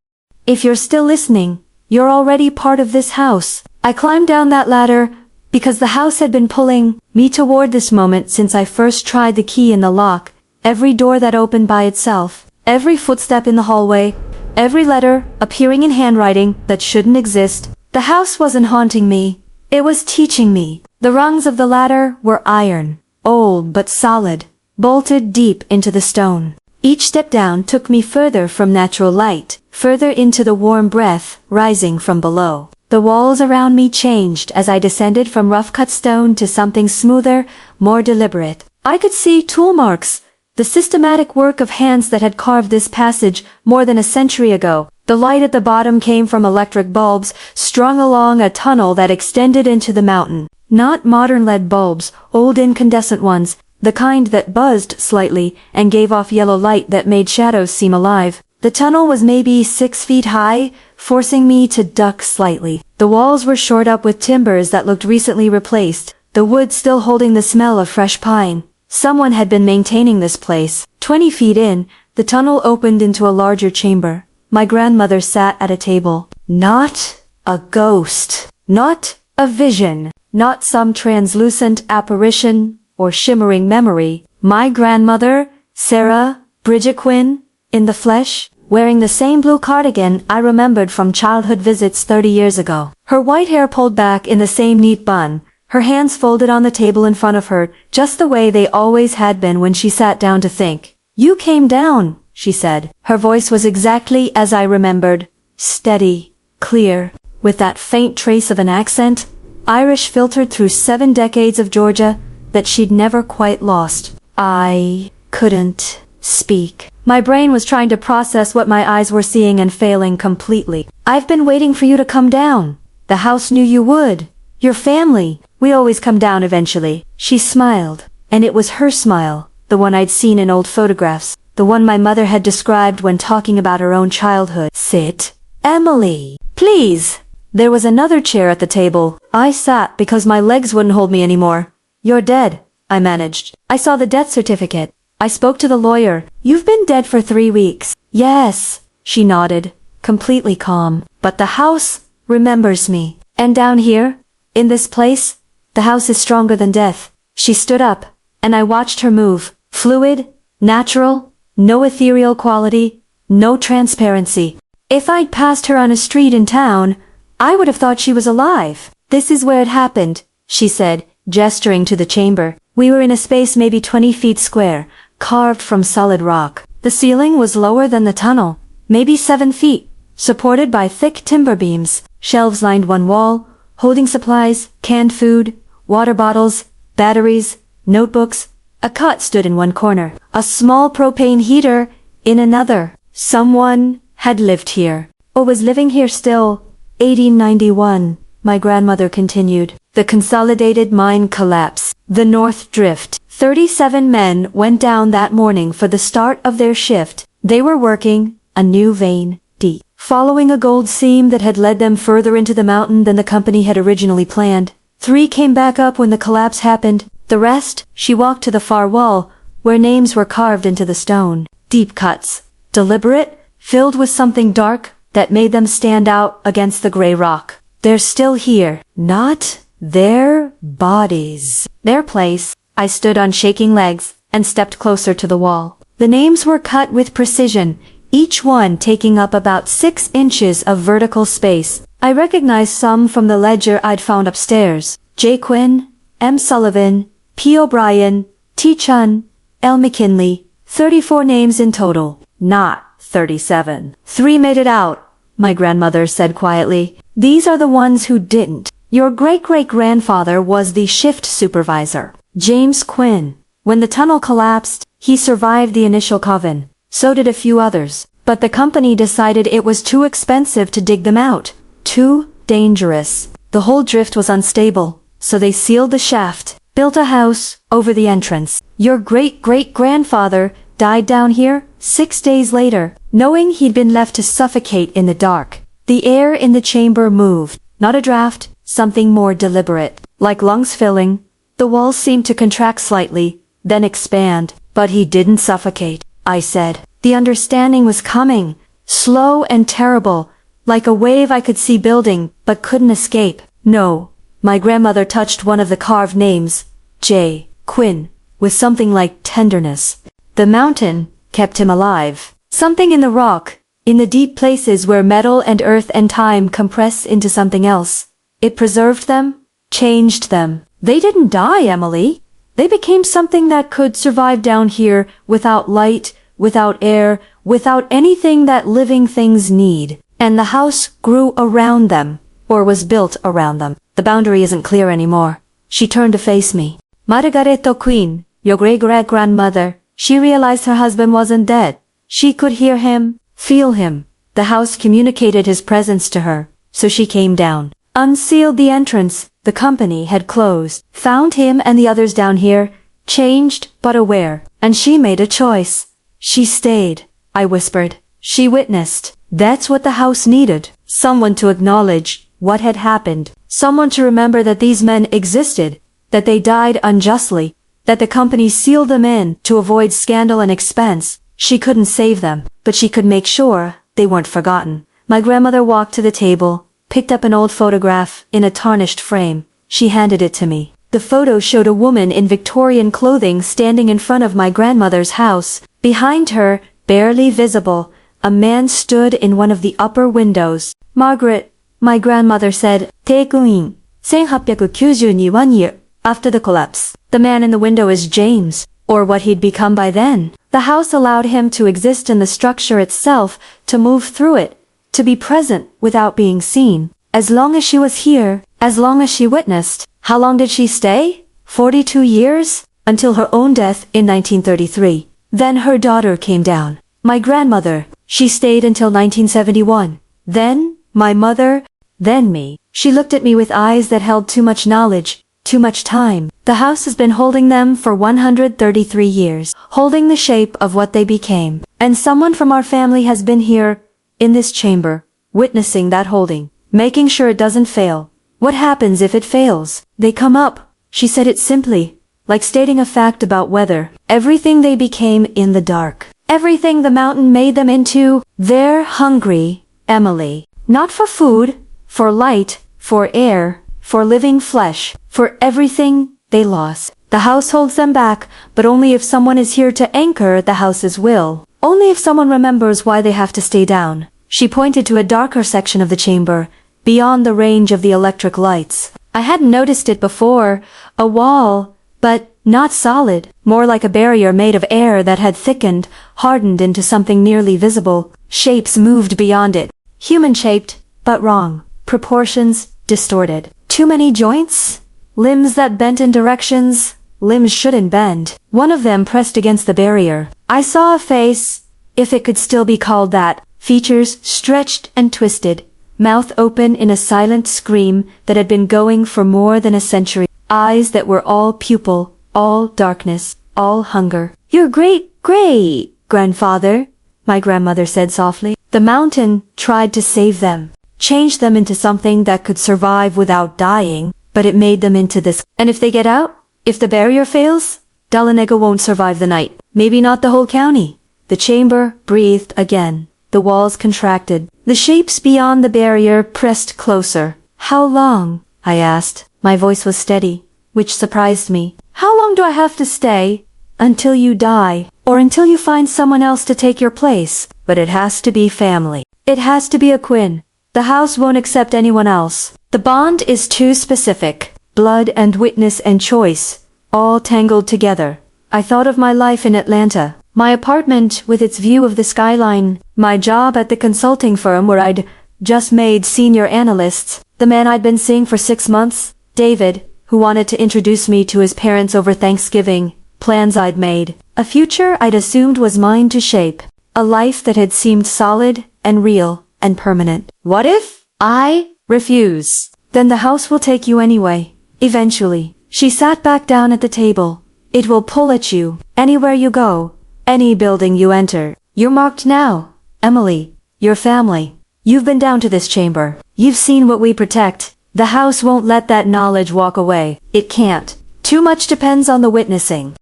If you're still listening, you're already part of this house. I climbed down that ladder because the house had been pulling me toward this moment since I first tried the key in the lock. Every door that opened by itself, every footstep in the hallway, every letter appearing in handwriting that shouldn't exist. The house wasn't haunting me. It was teaching me. The rungs of the ladder were iron, old but solid, bolted deep into the stone. Each step down took me further from natural light, further into the warm breath rising from below. The walls around me changed as I descended from rough-cut stone to something smoother, more deliberate. I could see tool marks, the systematic work of hands that had carved this passage more than a century ago. The light at the bottom came from electric bulbs strung along a tunnel that extended into the mountain. Not modern LED bulbs, old incandescent ones, the kind that buzzed slightly and gave off yellow light that made shadows seem alive. The tunnel was maybe 6 feet high, forcing me to duck slightly. The walls were shored up with timbers that looked recently replaced, the wood still holding the smell of fresh pine. Someone had been maintaining this place. 20 feet in, the tunnel opened into a larger chamber. My grandmother sat at a table. Not a ghost. Not a vision. Not some translucent apparition or shimmering memory. My grandmother, Sarah Bridget Quinn, in the flesh, wearing the same blue cardigan I remembered from childhood visits 30 years ago. Her white hair pulled back in the same neat bun, her hands folded on the table in front of her, just the way they always had been when she sat down to think. "You came down," she said. Her voice was exactly as I remembered, steady, clear, with that faint trace of an accent, Irish filtered through 7 decades of Georgia, that she'd never quite lost. I couldn't speak. My brain was trying to process what my eyes were seeing and failing completely. "I've been waiting for you to come down. The house knew you would. Your family. We always come down eventually." She smiled, and it was her smile, the one I'd seen in old photographs, the one my mother had described when talking about her own childhood. "Sit. Emily. Please." There was another chair at the table. I sat because my legs wouldn't hold me anymore. "You're dead," I managed. "I saw the death certificate. I spoke to the lawyer. You've been dead for 3 weeks." "Yes," she nodded, completely calm. "But the house remembers me. And down here, in this place, the house is stronger than death." She stood up, and I watched her move. Fluid, natural, no ethereal quality, no transparency. If I'd passed her on a street in town, I would have thought she was alive. "This is where it happened," she said, gesturing to the chamber. We were in a space maybe 20 feet square, carved from solid rock. The ceiling was lower than the tunnel, maybe 7 feet, supported by thick timber beams. Shelves lined one wall, holding supplies, canned food, water bottles, batteries, notebooks. A cot stood in one corner, a small propane heater in another. Someone had lived here, or was living here still. 1891, my grandmother continued. The consolidated mine collapse. The North Drift. 37 men went down that morning for the start of their shift. They were working a new vein, deep, following a gold seam that had led them further into the mountain than the company had originally planned. 3 came back up when the collapse happened. The rest, she walked to the far wall, where names were carved into the stone. Deep cuts. Deliberate, filled with something dark that made them stand out against the gray rock. They're still here. Not their bodies. Their place. I stood on shaking legs and stepped closer to the wall. The names were cut with precision, each one taking up about 6 inches of vertical space. I recognized some from the ledger I'd found upstairs. J. Quinn, M. Sullivan, P. O'Brien, T. Chun, L. McKinley. 34 names in total. Not 37. 3 made it out, my grandmother said quietly. These are the ones who didn't. Your great-great-grandfather was the shift supervisor, James Quinn. When the tunnel collapsed, he survived the initial coven. So did a few others. But the company decided it was too expensive to dig them out. Too dangerous. The whole drift was unstable, so they sealed the shaft, built a house over the entrance. Your great-great-grandfather died down here 6 days later, knowing he'd been left to suffocate in the dark. The air in the chamber moved, not a draft, something more deliberate. Like lungs filling, the walls seemed to contract slightly, then expand. But he didn't suffocate, I said. The understanding was coming, slow and terrible, like a wave I could see building, but couldn't escape. No. My grandmother touched one of the carved names, J. Quinn, with something like tenderness. The mountain kept him alive. Something in the rock, in the deep places where metal and earth and time compress into something else. It preserved them, changed them. They didn't die, Emily. They became something that could survive down here without light, without air, without anything that living things need. And the house grew around them, or was built around them. The boundary isn't clear anymore. She turned to face me. Margaretto Queen, your great-great-grandmother, she realized her husband wasn't dead. She could hear him, feel him. The house communicated his presence to her, so she came down. Unsealed the entrance the company had closed. Found him and the others down here, changed but aware. And she made a choice. She stayed, I whispered. She witnessed. That's what the house needed. Someone to acknowledge what had happened. Someone to remember that these men existed, that they died unjustly, that the company sealed them in to avoid scandal and expense. She couldn't save them, but she could make sure they weren't forgotten. My grandmother walked to the table, picked up an old photograph in a tarnished frame. She handed it to me. The photo showed a woman in Victorian clothing standing in front of my grandmother's house. Behind her, barely visible, a man stood in one of the upper windows. Margaret, my grandmother said, Taekuin, 1892 year after the collapse. The man in the window is James, or what he'd become by then. The house allowed him to exist in the structure itself, to move through it, to be present without being seen. As long as she was here, as long as she witnessed. How long did she stay? 42 years? Until her own death in 1933. Then her daughter came down. My grandmother, she stayed until 1971. Then, my mother, then me. She looked at me with eyes that held too much knowledge, too much time. The house has been holding them for 133 years, holding the shape of what they became. And someone from our family has been here, in this chamber, witnessing that holding, making sure it doesn't fail. What happens if it fails? They come up. She said it simply, like stating a fact about weather. Everything they became in the dark. Everything the mountain made them into. They're hungry, Emily. Not for food, for light, for air, for living flesh, for everything they lost. The house holds them back, but only if someone is here to anchor the house's will. Only if someone remembers why they have to stay down. She pointed to a darker section of the chamber, beyond the range of the electric lights. I hadn't noticed it before. A wall, but not solid. More like a barrier made of air that had thickened, hardened into something nearly visible. Shapes moved beyond it. Human-shaped, but wrong. Proportions distorted. Too many joints? Limbs that bent in directions limbs shouldn't bend. One of them pressed against the barrier. I saw a face, if it could still be called that. Features stretched and twisted. Mouth open in a silent scream that had been going for more than a century. Eyes that were all pupil, all darkness, all hunger. Your great-great-grandfather, my grandmother said softly. The mountain tried to save them, changed them into something that could survive without dying, but it made them into this. And if they get out, if the barrier fails, Dalanega won't survive the night. Maybe not the whole county. The chamber breathed again. The walls contracted. The shapes beyond the barrier pressed closer. How long? I asked. My voice was steady, which surprised me. How long do I have to stay? Until you die, or until you find someone else to take your place. But it has to be family. It has to be a Quinn. The house won't accept anyone else. The bond is too specific. Blood and witness and choice, all tangled together. I thought of my life in Atlanta. My apartment with its view of the skyline, my job at the consulting firm where I'd just made senior analysts, the man I'd been seeing for 6 months, David, who wanted to introduce me to his parents over Thanksgiving, plans I'd made, a future I'd assumed was mine to shape. A life that had seemed solid and real and permanent. What if I refuse? Then the house will take you anyway. Eventually. She sat back down at the table. It will pull at you, anywhere you go, any building you enter. You're marked now, Emily. Your family. You've been down to this chamber. You've seen what we protect. The house won't let that knowledge walk away. It can't. Too much depends on the witnessing.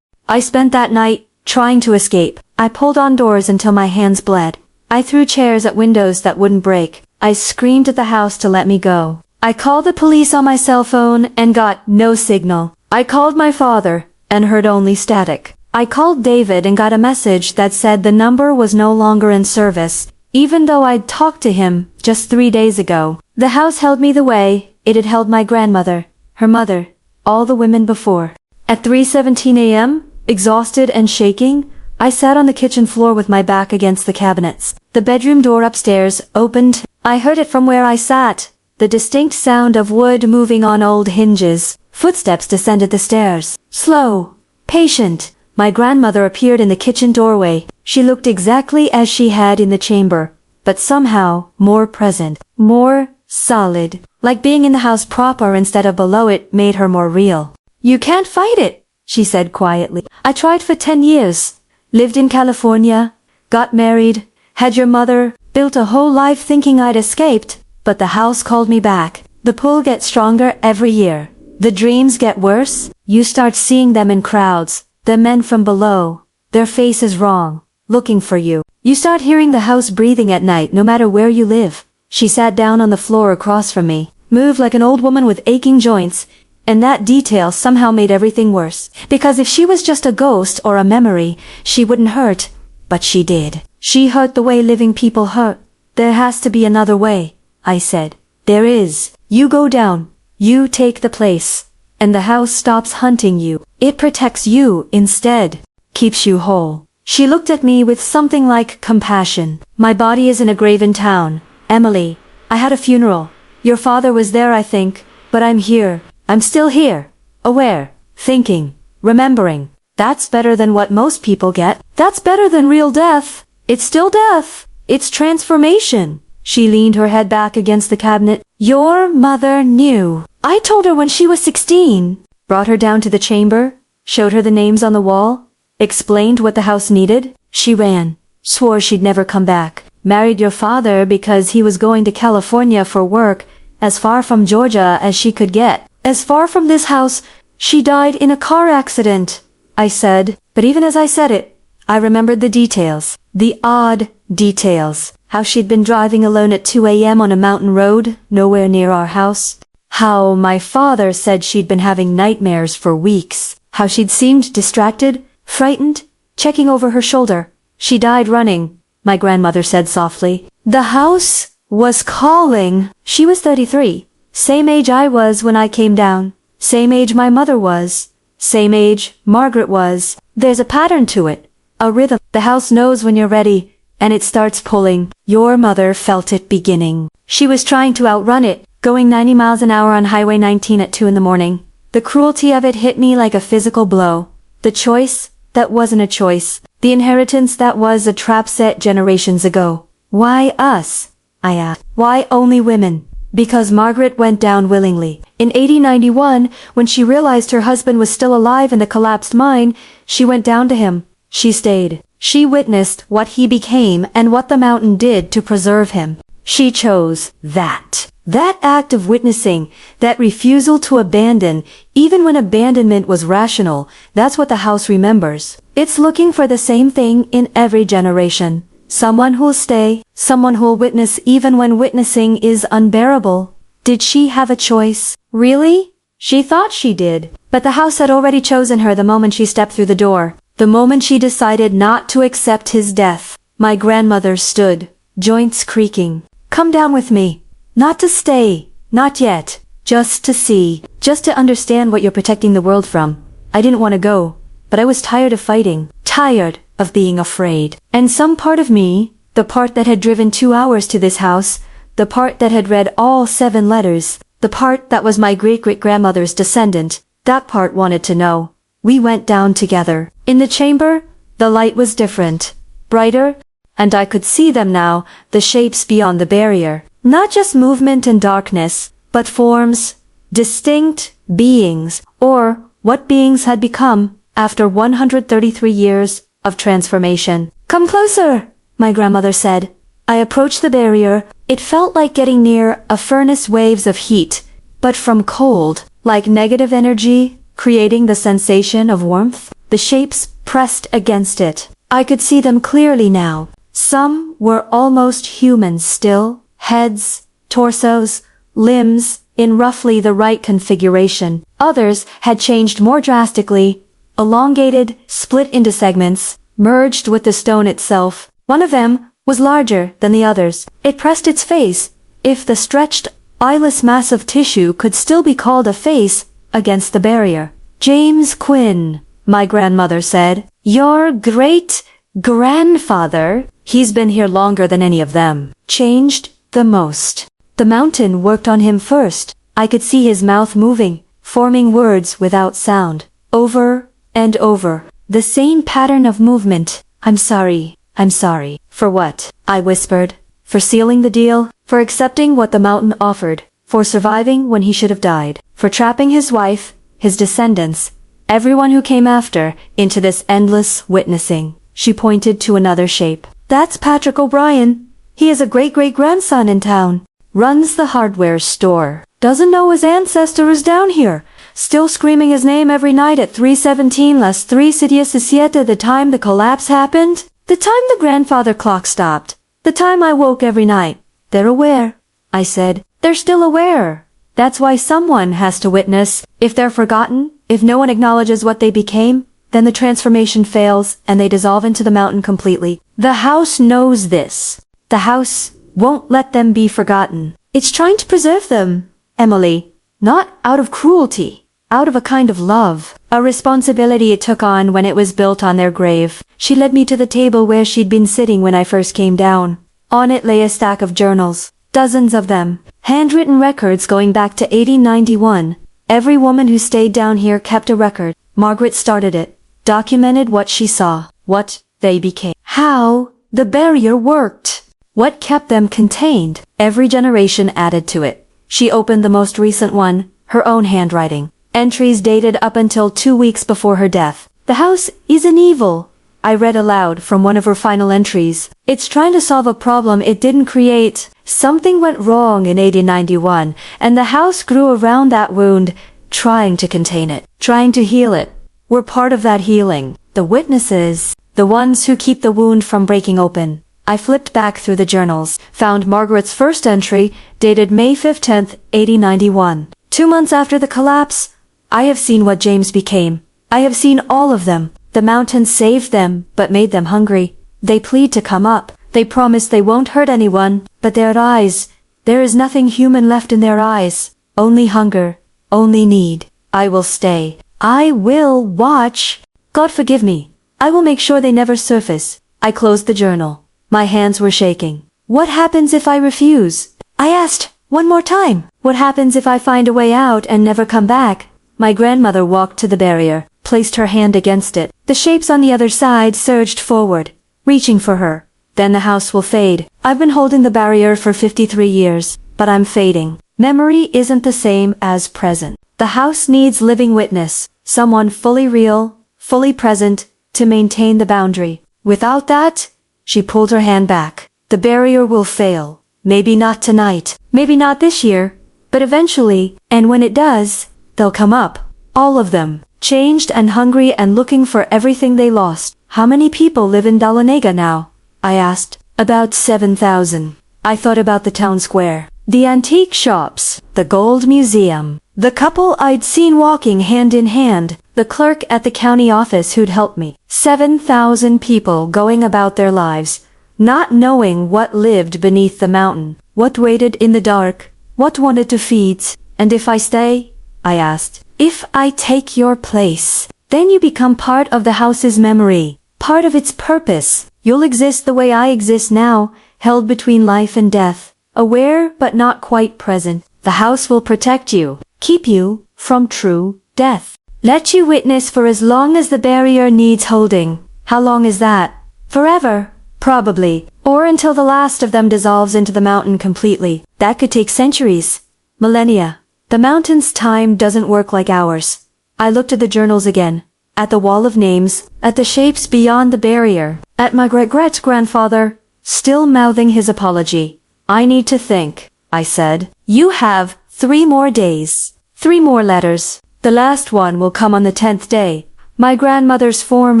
I spent that night trying to escape. I pulled on doors until my hands bled. I threw chairs at windows that wouldn't break. I screamed at the house to let me go. I called the police on my cell phone and got no signal. I called my father and heard only static. I called David and got a message that said the number was no longer in service, even though I'd talked to him just 3 days ago. The house held me the way it had held my grandmother, her mother, all the women before. At 3:17 a.m., exhausted and shaking, I sat on the kitchen floor with my back against the cabinets. The bedroom door upstairs opened. I heard it from where I sat, the distinct sound of wood moving on old hinges. Footsteps descended the stairs. Slow, patient. My grandmother appeared in the kitchen doorway. She looked exactly as she had in the chamber, but somehow more present, more solid. Like being in the house proper instead of below it made her more real. You can't fight it, she said quietly. I tried for 10 years. Lived in California, got married, had your mother, built a whole life thinking I'd escaped, but the house called me back. The pull gets stronger every year. The dreams get worse. You start seeing them in crowds, the men from below, their faces wrong, looking for you. You start hearing the house breathing at night no matter where you live. She sat down on the floor across from me, moved like an old woman with aching joints, and that detail somehow made everything worse. Because if she was just a ghost or a memory, she wouldn't hurt. But she did. She hurt the way living people hurt. There has to be another way, I said. There is. You go down. You take the place. And the house stops hunting you. It protects you instead. Keeps you whole. She looked at me with something like compassion. My body is in a grave in town. Emily, I had a funeral. Your father was there, I think. But I'm here. I'm still here. Aware. Thinking. Remembering. That's better than what most people get. That's better than real death. It's still death. It's transformation. She leaned her head back against the cabinet. Your mother knew. I told her when she was 16. Brought her down to the chamber. Showed her the names on the wall. Explained what the house needed. She ran. Swore she'd never come back. Married your father because he was going to California for work, as far from Georgia as she could get. As far from this house. She died in a car accident, I said. But even as I said it, I remembered the details. The odd details. How she'd been driving alone at 2 a.m. on a mountain road, nowhere near our house. How my father said she'd been having nightmares for weeks. How she'd seemed distracted, frightened, checking over her shoulder. She died running, my grandmother said softly. The house was calling. She was 33. Same age I was when I came down. Same age my mother was. Same age Margaret was. There's a pattern to it. A rhythm. The house knows when you're ready, and it starts pulling. Your mother felt it beginning. She was trying to outrun it, going 90 miles an hour on Highway 19 at 2 in the morning. The cruelty of it hit me like a physical blow. The choice that wasn't a choice. The inheritance that was a trap set generations ago. Why us? I asked. Why only women? Because Margaret went down willingly. In 1891, when she realized her husband was still alive in the collapsed mine, she went down to him. She stayed. She witnessed what he became and what the mountain did to preserve him. She chose that. That act of witnessing, that refusal to abandon, even when abandonment was rational, that's what the house remembers. It's looking for the same thing in every generation. Someone who'll stay, someone who'll witness even when witnessing is unbearable. Did she have a choice? Really? She thought she did. But the house had already chosen her the moment she stepped through the door. The moment she decided not to accept his death. My grandmother stood, joints creaking. Come down with me. Not to stay. Not yet. Just to see. Just to understand what you're protecting the world from. I didn't want to go. But I was tired of fighting. Tired of being afraid. And some part of me, the part that had driven 2 hours to this house, the part that had read all 7 letters, the part that was my great-great-grandmother's descendant, that part wanted to know. We went down together. In the chamber, the light was different. Brighter, and I could see them now, the shapes beyond the barrier. Not just movement and darkness, but forms, distinct beings, or what beings had become after 133 years of transformation. "Come closer," my grandmother said. I approached the barrier. It felt like getting near a furnace, waves of heat, but from cold, like negative energy, creating the sensation of warmth. The shapes pressed against it. I could see them clearly now. Some were almost human still, heads, torsos, limbs, in roughly the right configuration. Others had changed more drastically, elongated, split into segments, merged with the stone itself. One of them was larger than the others. It pressed its face, if the stretched, eyeless mass of tissue could still be called a face, against the barrier. "James Quinn," my grandmother said. "Your great-grandfather, he's been here longer than any of them. Changed the most. The mountain worked on him first. I could see his mouth moving, forming words without sound. Over and over. The same pattern of movement. I'm sorry. I'm sorry." "For what?" I whispered. "For sealing the deal, for accepting what the mountain offered, for surviving when he should have died, for trapping his wife, his descendants, everyone who came after, into this endless witnessing." She pointed to another shape. "That's Patrick O'Brien. He is a great-great-grandson in town. Runs the hardware store. Doesn't know his ancestor is down here. Still screaming his name every night at 3:17 las 3:17 the time the collapse happened. The time the grandfather clock stopped. The time I woke every night. They're aware," I said. "They're still aware. That's why someone has to witness. If they're forgotten, if no one acknowledges what they became, then the transformation fails and they dissolve into the mountain completely. The house knows this. The house won't let them be forgotten. It's trying to preserve them, Emily. Not out of cruelty, out of a kind of love. A responsibility it took on when it was built on their grave." She led me to the table where she'd been sitting when I first came down. On it lay a stack of journals, dozens of them, handwritten records going back to 1891. Every woman who stayed down here kept a record. Margaret started it, documented what she saw, what they became, how the barrier worked, what kept them contained. Every generation added to it. She opened the most recent one, her own handwriting. Entries dated up until 2 weeks before her death. "The house isn't evil," I read aloud from one of her final entries. "It's trying to solve a problem it didn't create. Something went wrong in 1891, and the house grew around that wound, trying to contain it, trying to heal it. We're part of that healing. The witnesses, the ones who keep the wound from breaking open." I flipped back through the journals, found Margaret's first entry, dated May 15th, 1891. 2 months after the collapse, I have seen what James became. I have seen all of them. The mountain saved them, but made them hungry. They plead to come up. They promise they won't hurt anyone, but their eyes, there is nothing human left in their eyes. Only hunger, only need. I will stay. I will watch. God forgive me. I will make sure they never surface. I closed the journal. My hands were shaking. "What happens if I refuse?" I asked, one more time. "What happens if I find a way out and never come back?" My grandmother walked to the barrier, placed her hand against it. The shapes on the other side surged forward, reaching for her. "Then the house will fade. I've been holding the barrier for 53 years, but I'm fading. Memory isn't the same as present. The house needs living witness, someone fully real, fully present, to maintain the boundary. Without that," she pulled her hand back, "the barrier will fail. Maybe not tonight, maybe not this year, but eventually, and when it does, they'll come up. All of them, changed and hungry and looking for everything they lost." "How many people live in Dahlonega now?" I asked. "About 7,000. I thought about the town square, the antique shops, the gold museum, the couple I'd seen walking hand in hand, the clerk at the county office who'd helped me. 7,000 people going about their lives, not knowing what lived beneath the mountain, what waited in the dark, what wanted to feed. And if I stay?" I asked. "If I take your place, then you become part of the house's memory, part of its purpose. You'll exist the way I exist now, held between life and death, aware but not quite present. The house will protect you, keep you from true death. Let you witness for as long as the barrier needs holding." "How long is that?" "Forever. Probably. Or until the last of them dissolves into the mountain completely. That could take centuries. Millennia. The mountain's time doesn't work like ours. I looked at the journals again. At the wall of names. At the shapes beyond the barrier. At my great-great-grandfather, still mouthing his apology. I need to think, I said. You have 3 more days. 3 more letters. The last one will come on the 10th day. My grandmother's form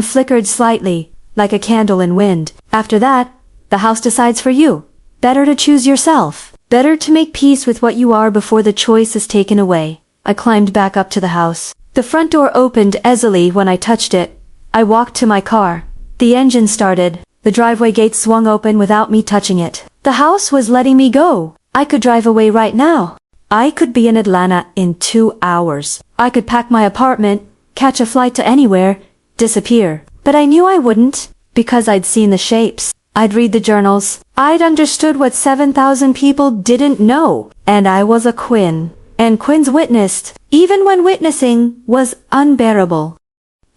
flickered slightly, like a candle in wind. After that, the house decides for you. Better to choose yourself. Better to make peace with what you are before the choice is taken away. I climbed back up to the house. The front door opened easily when I touched it. I walked to my car. The engine started. The driveway gate swung open without me touching it. The house was letting me go. I could drive away right now. I could be in Atlanta in 2 hours. I could pack my apartment, catch a flight to anywhere, disappear. But I knew I wouldn't, because I'd seen the shapes. I'd read the journals. I'd understood what 7,000 people didn't know. And I was a Quinn. And Quinns witnessed, even when witnessing was unbearable.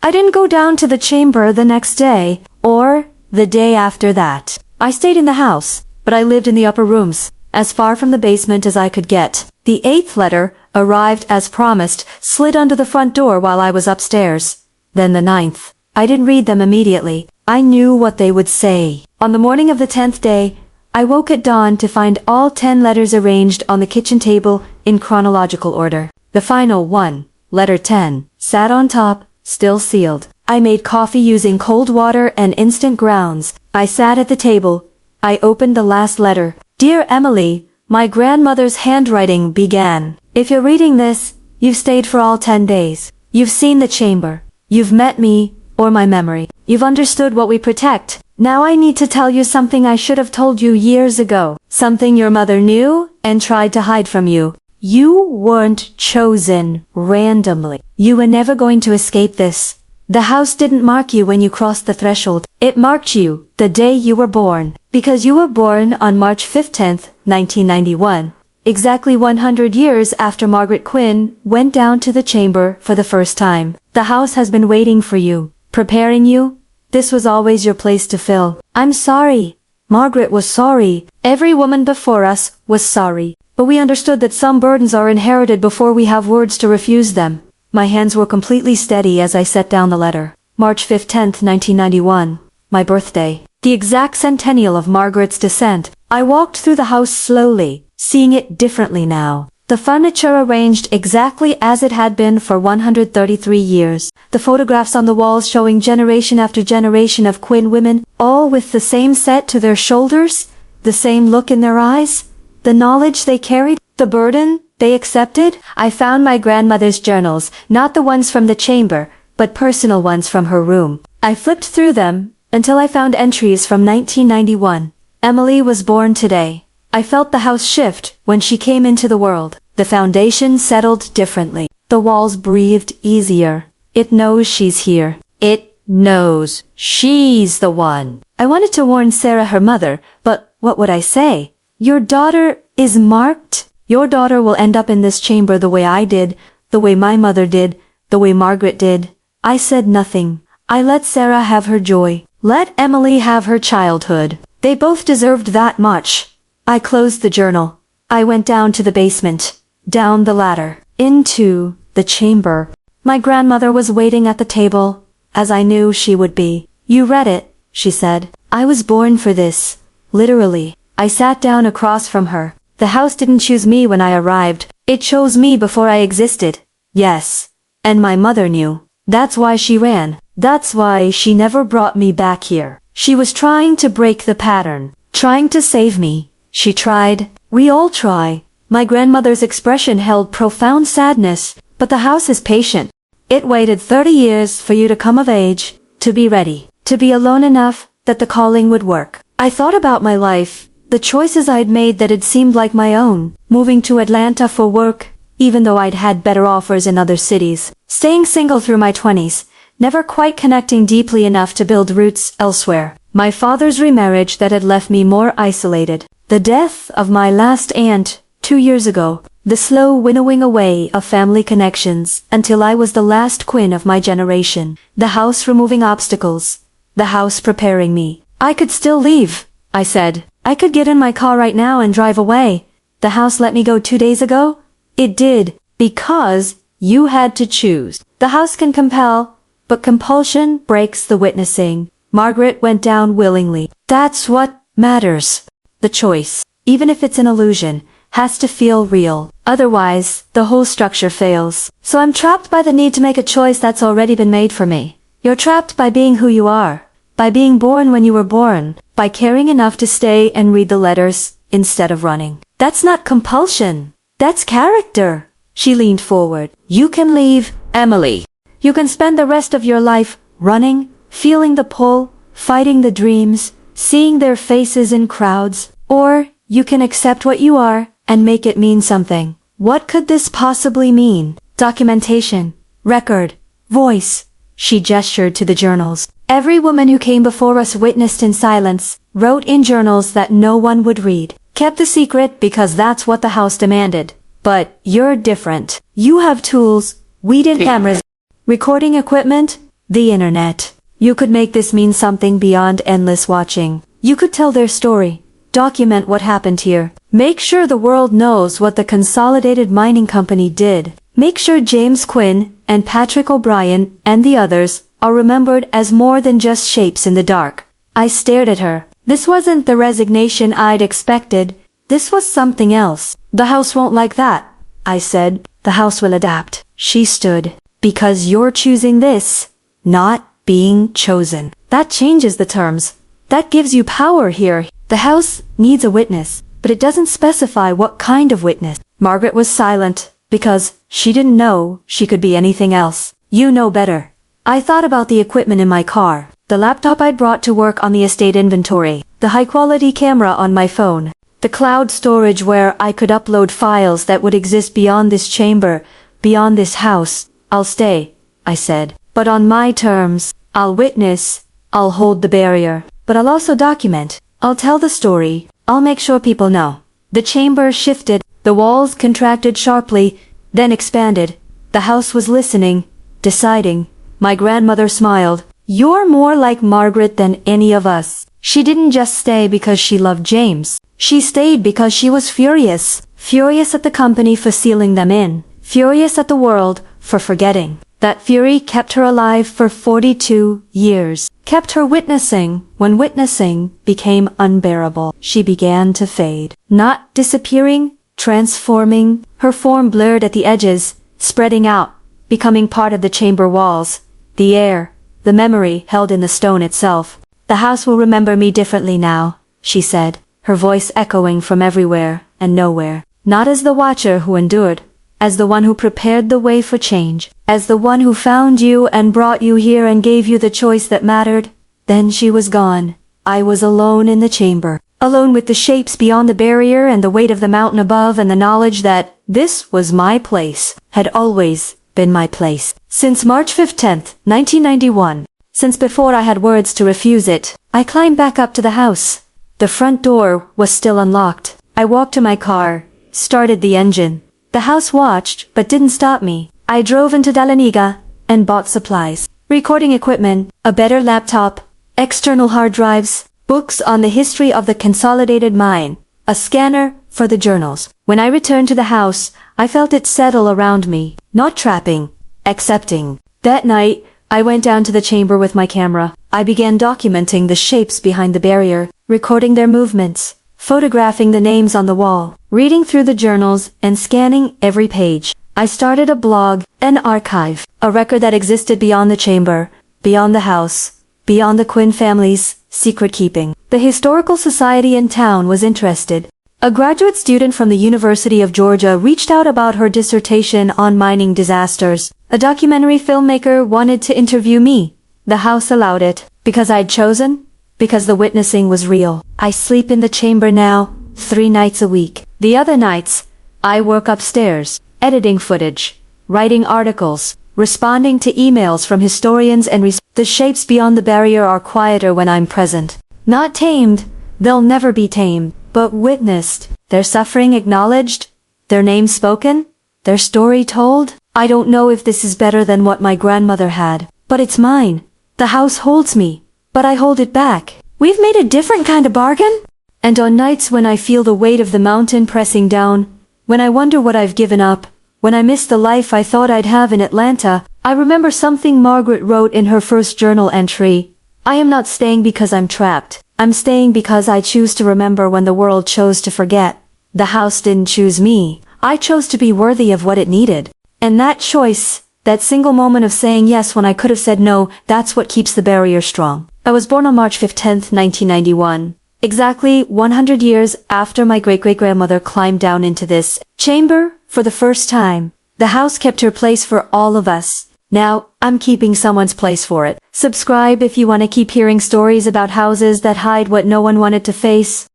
I didn't go down to the chamber the next day, or the day after that. I stayed in the house, but I lived in the upper rooms, as far from the basement as I could get. The 8th letter arrived as promised, slid under the front door while I was upstairs. Then the 9th. I didn't read them immediately. I knew what they would say. On the morning of the 10th day, I woke at dawn to find all 10 letters arranged on the kitchen table in chronological order. The final one, letter 10, sat on top, still sealed. I made coffee using cold water and instant grounds. I sat at the table. I opened the last letter. Dear Emily, my grandmother's handwriting began. If you're reading this, you've stayed for all 10 days. You've seen the chamber. You've met me, or my memory. You've understood what we protect. Now I need to tell you something I should have told you years ago. Something your mother knew and tried to hide from you. You weren't chosen randomly. You were never going to escape this. The house didn't mark you when you crossed the threshold. It marked you the day you were born. Because you were born on March 15th, 1991. Exactly 100 years after Margaret Quinn went down to the chamber for the first time. The house has been waiting for you, preparing you. This was always your place to fill. I'm sorry. Margaret was sorry. Every woman before us was sorry. But we understood that some burdens are inherited before we have words to refuse them. My hands were completely steady as I set down the letter. March 15th, 1991. My birthday. The exact centennial of Margaret's descent. I walked through the house slowly, seeing it differently now. The furniture arranged exactly as it had been for 133 years. The photographs on the walls showing generation after generation of Quinn women, all with the same set to their shoulders, the same look in their eyes, the knowledge they carried, the burden they accepted. I found my grandmother's journals, not the ones from the chamber, but personal ones from her room. I flipped through them until I found entries from 1991. Emily was born today. I felt the house shift when she came into the world. The foundation settled differently. The walls breathed easier. It knows she's here. It knows she's the one. I wanted to warn Sarah, her mother, but what would I say? Your daughter is marked. Your daughter will end up in this chamber the way I did, the way my mother did, the way Margaret did. I said nothing. I let Sarah have her joy. Let Emily have her childhood. They both deserved that much. I closed the journal. I went down to the basement, down the ladder, into the chamber. My grandmother was waiting at the table, as I knew she would be. You read it, she said. I was born for this. Literally. I sat down across from her. The house didn't choose me when I arrived. It chose me before I existed. Yes. And my mother knew. That's why she ran. That's why she never brought me back here. She was trying to break the pattern. Trying to save me. She tried. We all try. My grandmother's expression held profound sadness, but the house is patient. It waited 30 years for you to come of age, to be ready, to be alone enough that the calling would work. I thought about my life, the choices I'd made that had seemed like my own, moving to Atlanta for work, even though I'd had better offers in other cities, staying single through my 20s, never quite connecting deeply enough to build roots elsewhere. My father's remarriage that had left me more isolated. The death of my last aunt 2 years ago. The slow winnowing away of family connections until I was the last Quinn of my generation. The house removing obstacles. The house preparing me. I could still leave, I said. I could get in my car right now and drive away. The house let me go 2 days ago? It did, because you had to choose. The house can compel, but compulsion breaks the witnessing. Margaret went down willingly. That's what matters. The choice, even if it's an illusion, has to feel real. Otherwise, the whole structure fails. So I'm trapped by the need to make a choice that's already been made for me. You're trapped by being who you are, by being born when you were born, by caring enough to stay and read the letters instead of running. That's not compulsion. That's character. She leaned forward. You can leave, Emily. You can spend the rest of your life running, feeling the pull, fighting the dreams, seeing their faces in crowds, or you can accept what you are and make it mean something. What could this possibly mean? Documentation, record, voice. She gestured to the journals. Every woman who came before us witnessed in silence, wrote in journals that no one would read, kept the secret because that's what the house demanded. But you're different. You have tools, we did cameras, recording equipment, the internet. You could make this mean something beyond endless watching. You could tell their story, document what happened here. Make sure the world knows what the Consolidated Mining Company did. Make sure James Quinn and Patrick O'Brien and the others are remembered as more than just shapes in the dark. I stared at her. This wasn't the resignation I'd expected. This was something else. The house won't like that, I said. The house will adapt. She stood. Because you're choosing this, not being chosen. That changes the terms. That gives you power here. The house needs a witness, but it doesn't specify what kind of witness. Margaret was silent, because she didn't know she could be anything else. You know better. I thought about the equipment in my car, the laptop I'd brought to work on the estate inventory, the high-quality camera on my phone, the cloud storage where I could upload files that would exist beyond this chamber, beyond this house. I'll stay, I said. But on my terms. I'll witness, I'll hold the barrier, but I'll also document. I'll tell the story, I'll make sure people know. The chamber shifted, the walls contracted sharply, then expanded. The house was listening, deciding. My grandmother smiled. You're more like Margaret than any of us. She didn't just stay because she loved James. She stayed because she was furious. Furious at the company for sealing them in. Furious at the world for forgetting. That fury kept her alive for 42 years. Kept her witnessing when witnessing became unbearable. She began to fade. Not disappearing, transforming. Her form blurred at the edges, spreading out, becoming part of the chamber walls, the air, the memory held in the stone itself. The house will remember me differently now, she said, her voice echoing from everywhere and nowhere. Not as the watcher who endured, as the one who prepared the way for change, as the one who found you and brought you here and gave you the choice that mattered. Then she was gone. I was alone in the chamber, alone with the shapes beyond the barrier and the weight of the mountain above and the knowledge that this was my place, had always been my place. Since March 15th, 1991, since before I had words to refuse it, I climbed back up to the house. The front door was still unlocked. I walked to my car, started the engine. The house watched, but didn't stop me. I drove into Dalaniga and bought supplies. Recording equipment, a better laptop, external hard drives, books on the history of the Consolidated Mine, a scanner for the journals. When I returned to the house, I felt it settle around me, not trapping, accepting. That night, I went down to the chamber with my camera. I began documenting the shapes behind the barrier, recording their movements, photographing the names on the wall, reading through the journals and scanning every page. I started a blog, an archive, a record that existed beyond the chamber, beyond the house, beyond the Quinn family's secret keeping. The historical society in town was interested. A graduate student from the University of Georgia reached out about her dissertation on mining disasters. A documentary filmmaker wanted to interview me. The house allowed it. Because I'd chosen? Because the witnessing was real. I sleep in the chamber now, 3 nights a week. The other nights, I work upstairs, editing footage, writing articles, responding to emails from historians and the shapes beyond the barrier are quieter when I'm present. Not tamed, they'll never be tamed, but witnessed, their suffering acknowledged, their name spoken, their story told. I don't know if this is better than what my grandmother had, but it's mine. The house holds me, but I hold it back. We've made a different kind of bargain? And on nights when I feel the weight of the mountain pressing down, when I wonder what I've given up, when I miss the life I thought I'd have in Atlanta, I remember something Margaret wrote in her first journal entry. I am not staying because I'm trapped. I'm staying because I choose to remember when the world chose to forget. The house didn't choose me. I chose to be worthy of what it needed. And that choice, that single moment of saying yes when I could have said no, that's what keeps the barrier strong. I was born on March 15th, 1991. Exactly 100 years after my great-great-grandmother climbed down into this chamber for the first time. The house kept her place for all of us. Now, I'm keeping someone's place for it. Subscribe if you want to keep hearing stories about houses that hide what no one wanted to face.